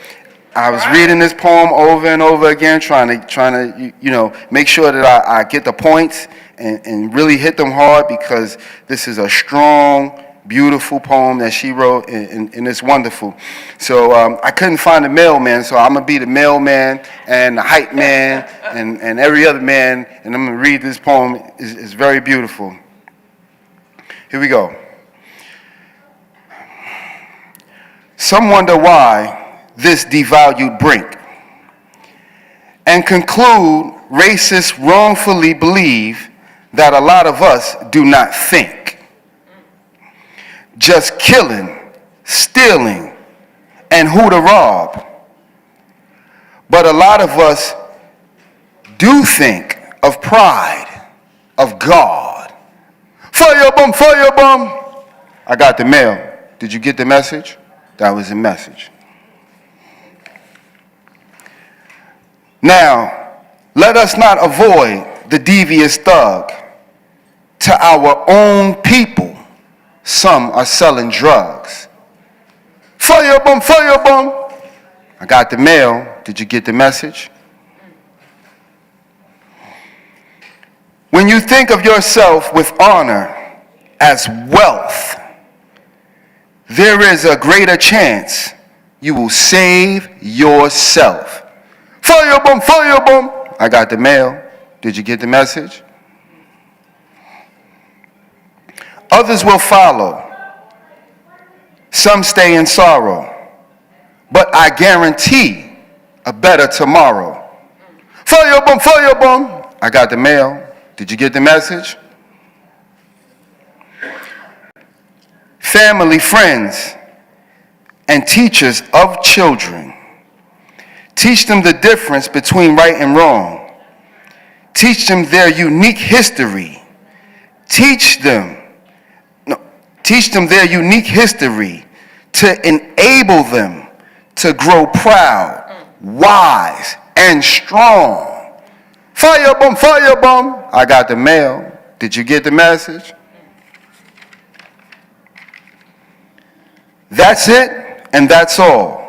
I was reading this poem over and over again, trying to make sure that I get the points and really hit them hard, because this is a strong, beautiful poem that she wrote, and it's wonderful. So I couldn't find the mailman, so I'm going to be the mailman and the hype man and every other man, and I'm going to read this poem. It's very beautiful. Here we go. Some wonder why this devalued brink, and conclude racists wrongfully believe that a lot of us do not think. Just killing, stealing, and who to rob. But a lot of us do think of pride, of God. Firebomb, firebomb. I got the mail. Did you get the message? That was the message. Now, let us not avoid the devious thug. To our own people, some are selling drugs. Firebomb, firebomb. I got the mail. Did you get the message? When you think of yourself with honor as wealth, there is a greater chance you will save yourself. Firebomb, firebomb. I got the mail. Did you get the message? Others will follow. Some stay in sorrow. But I guarantee a better tomorrow. Firebomb, firebomb. I got the mail. Did you get the message? Family, friends, and teachers of children. Teach them the difference between right and wrong. Teach them their unique history. Teach them their unique history to enable them to grow proud, wise, and strong. Firebomb, firebomb. I got the mail. Did you get the message? That's it, and that's all.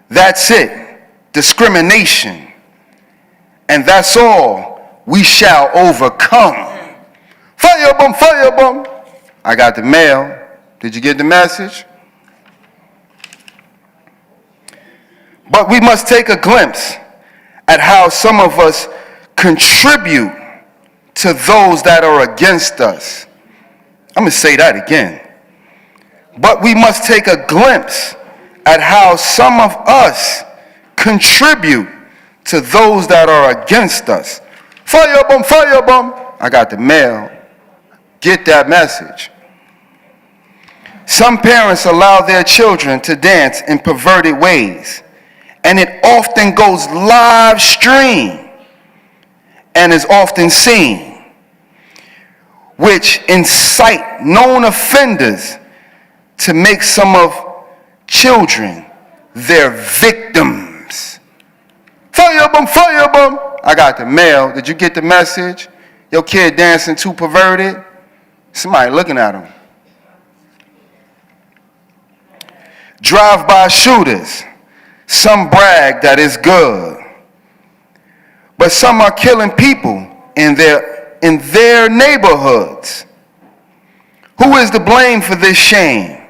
That's it. Discrimination. And that's all we shall overcome. Firebomb, firebomb. I got the mail. Did you get the message? But we must take a glimpse at how some of us contribute to those that are against us. I'm going to say that again. But we must take a glimpse at how some of us contribute to those that are against us. Firebomb, firebomb. I got the mail. Get that message. Some parents allow their children to dance in perverted ways, and it often goes live stream and is often seen, which incite known offenders to make some of children their victims. Firebomb, firebomb. I got the mail. Did you get the message? Your kid dancing too perverted? Somebody looking at him. Drive-by shooters. Some brag that it's good. But some are killing people in their neighborhoods. Who is to blame for this shame?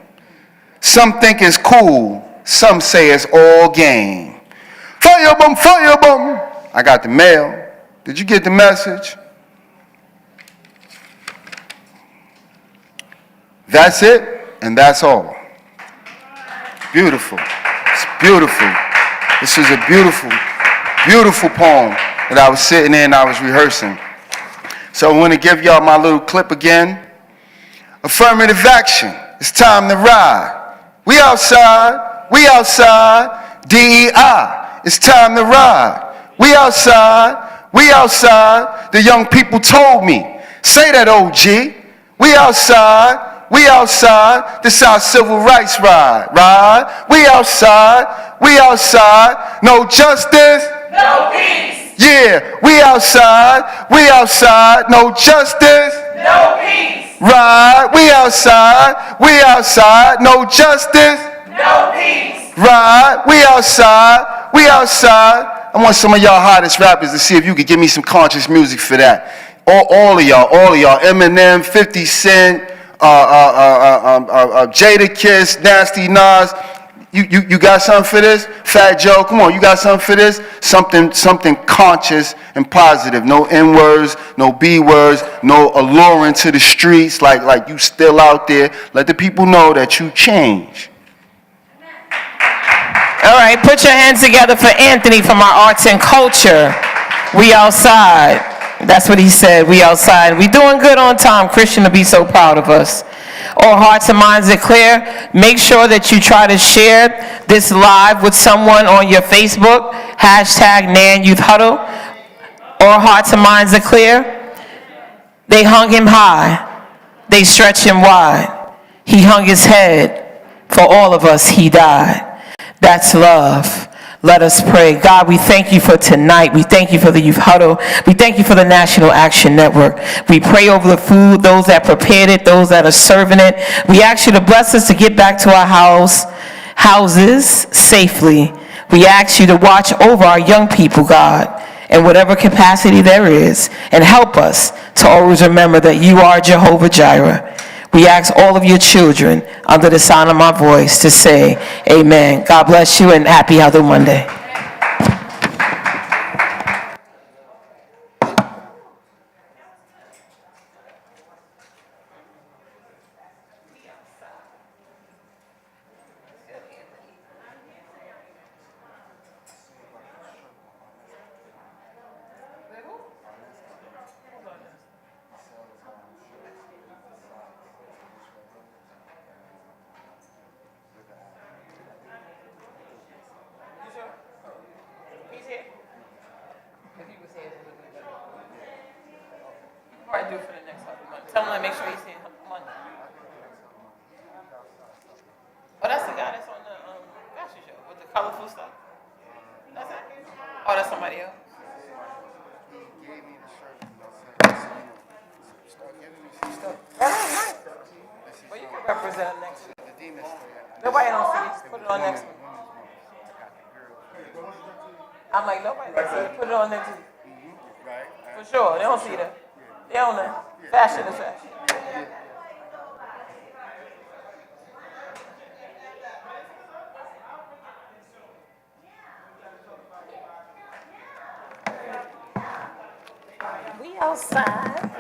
Some think it's cool. Some say it's all game. Firebomb, firebomb. I got the mail. Did you get the message? That's it, and that's all. Beautiful. It's beautiful. This is a beautiful, beautiful poem that I was sitting there and I was rehearsing. So I want to give y'all my little clip again. Affirmative action. It's time to ride. We outside. We outside. DEI. It's time to ride. We outside. We outside. The young people told me. Say that, OG. We outside. We outside, this our civil rights ride. We outside, no justice, No peace. yeah, we outside, no justice, No peace. ride, we outside, no justice, No peace. ride, we outside. I want some of y'all hottest rappers to see if you could give me some conscious music for that. All of y'all, Eminem, 50 Cent, Jadakiss, Nasty Nas, You got something for this? Fat Joe, come on, you got something for this? Something conscious and positive. No N-words, no B-words, no alluring to the streets like you still out there. Let the people know that you change. All right, put your hands together for Anthony from our arts and culture. We outside. That's what he said, we outside. We doing good on time. Christian will be so proud of us. All hearts and minds are clear. Make sure that you try to share this live with someone on your Facebook. Hashtag Nan Youth Huddle. All hearts and minds are clear. They hung him high. They stretched him wide. He hung his head. For all of us, he died. That's love. Let us pray. God, we thank you for tonight. We thank you for the Youth Huddle. We thank you for the National Action Network. We pray over the food, those that prepared it, those that are serving it. We ask you to bless us to get back to our houses safely. We ask you to watch over our young people, God, in whatever capacity there is, and help us to always remember that you are Jehovah Jireh. We ask all of your children under the sound of my voice to say amen. God bless you and happy Huddle Monday. Do it for the next Huddle Monday. Tell him to make sure he's here Monday. Oh, that's the guy that's on the fashion show with the colorful stuff. That's it? Oh, that's somebody else. He gave me the shirt. Start giving me some stuff. Nice. Well, you can represent him next week. Nobody don't see it. Put it on next week. I'm like, nobody don't see it. Put it on next week. For sure. They don't see that. They don't know. Fashion is fashion. We outside.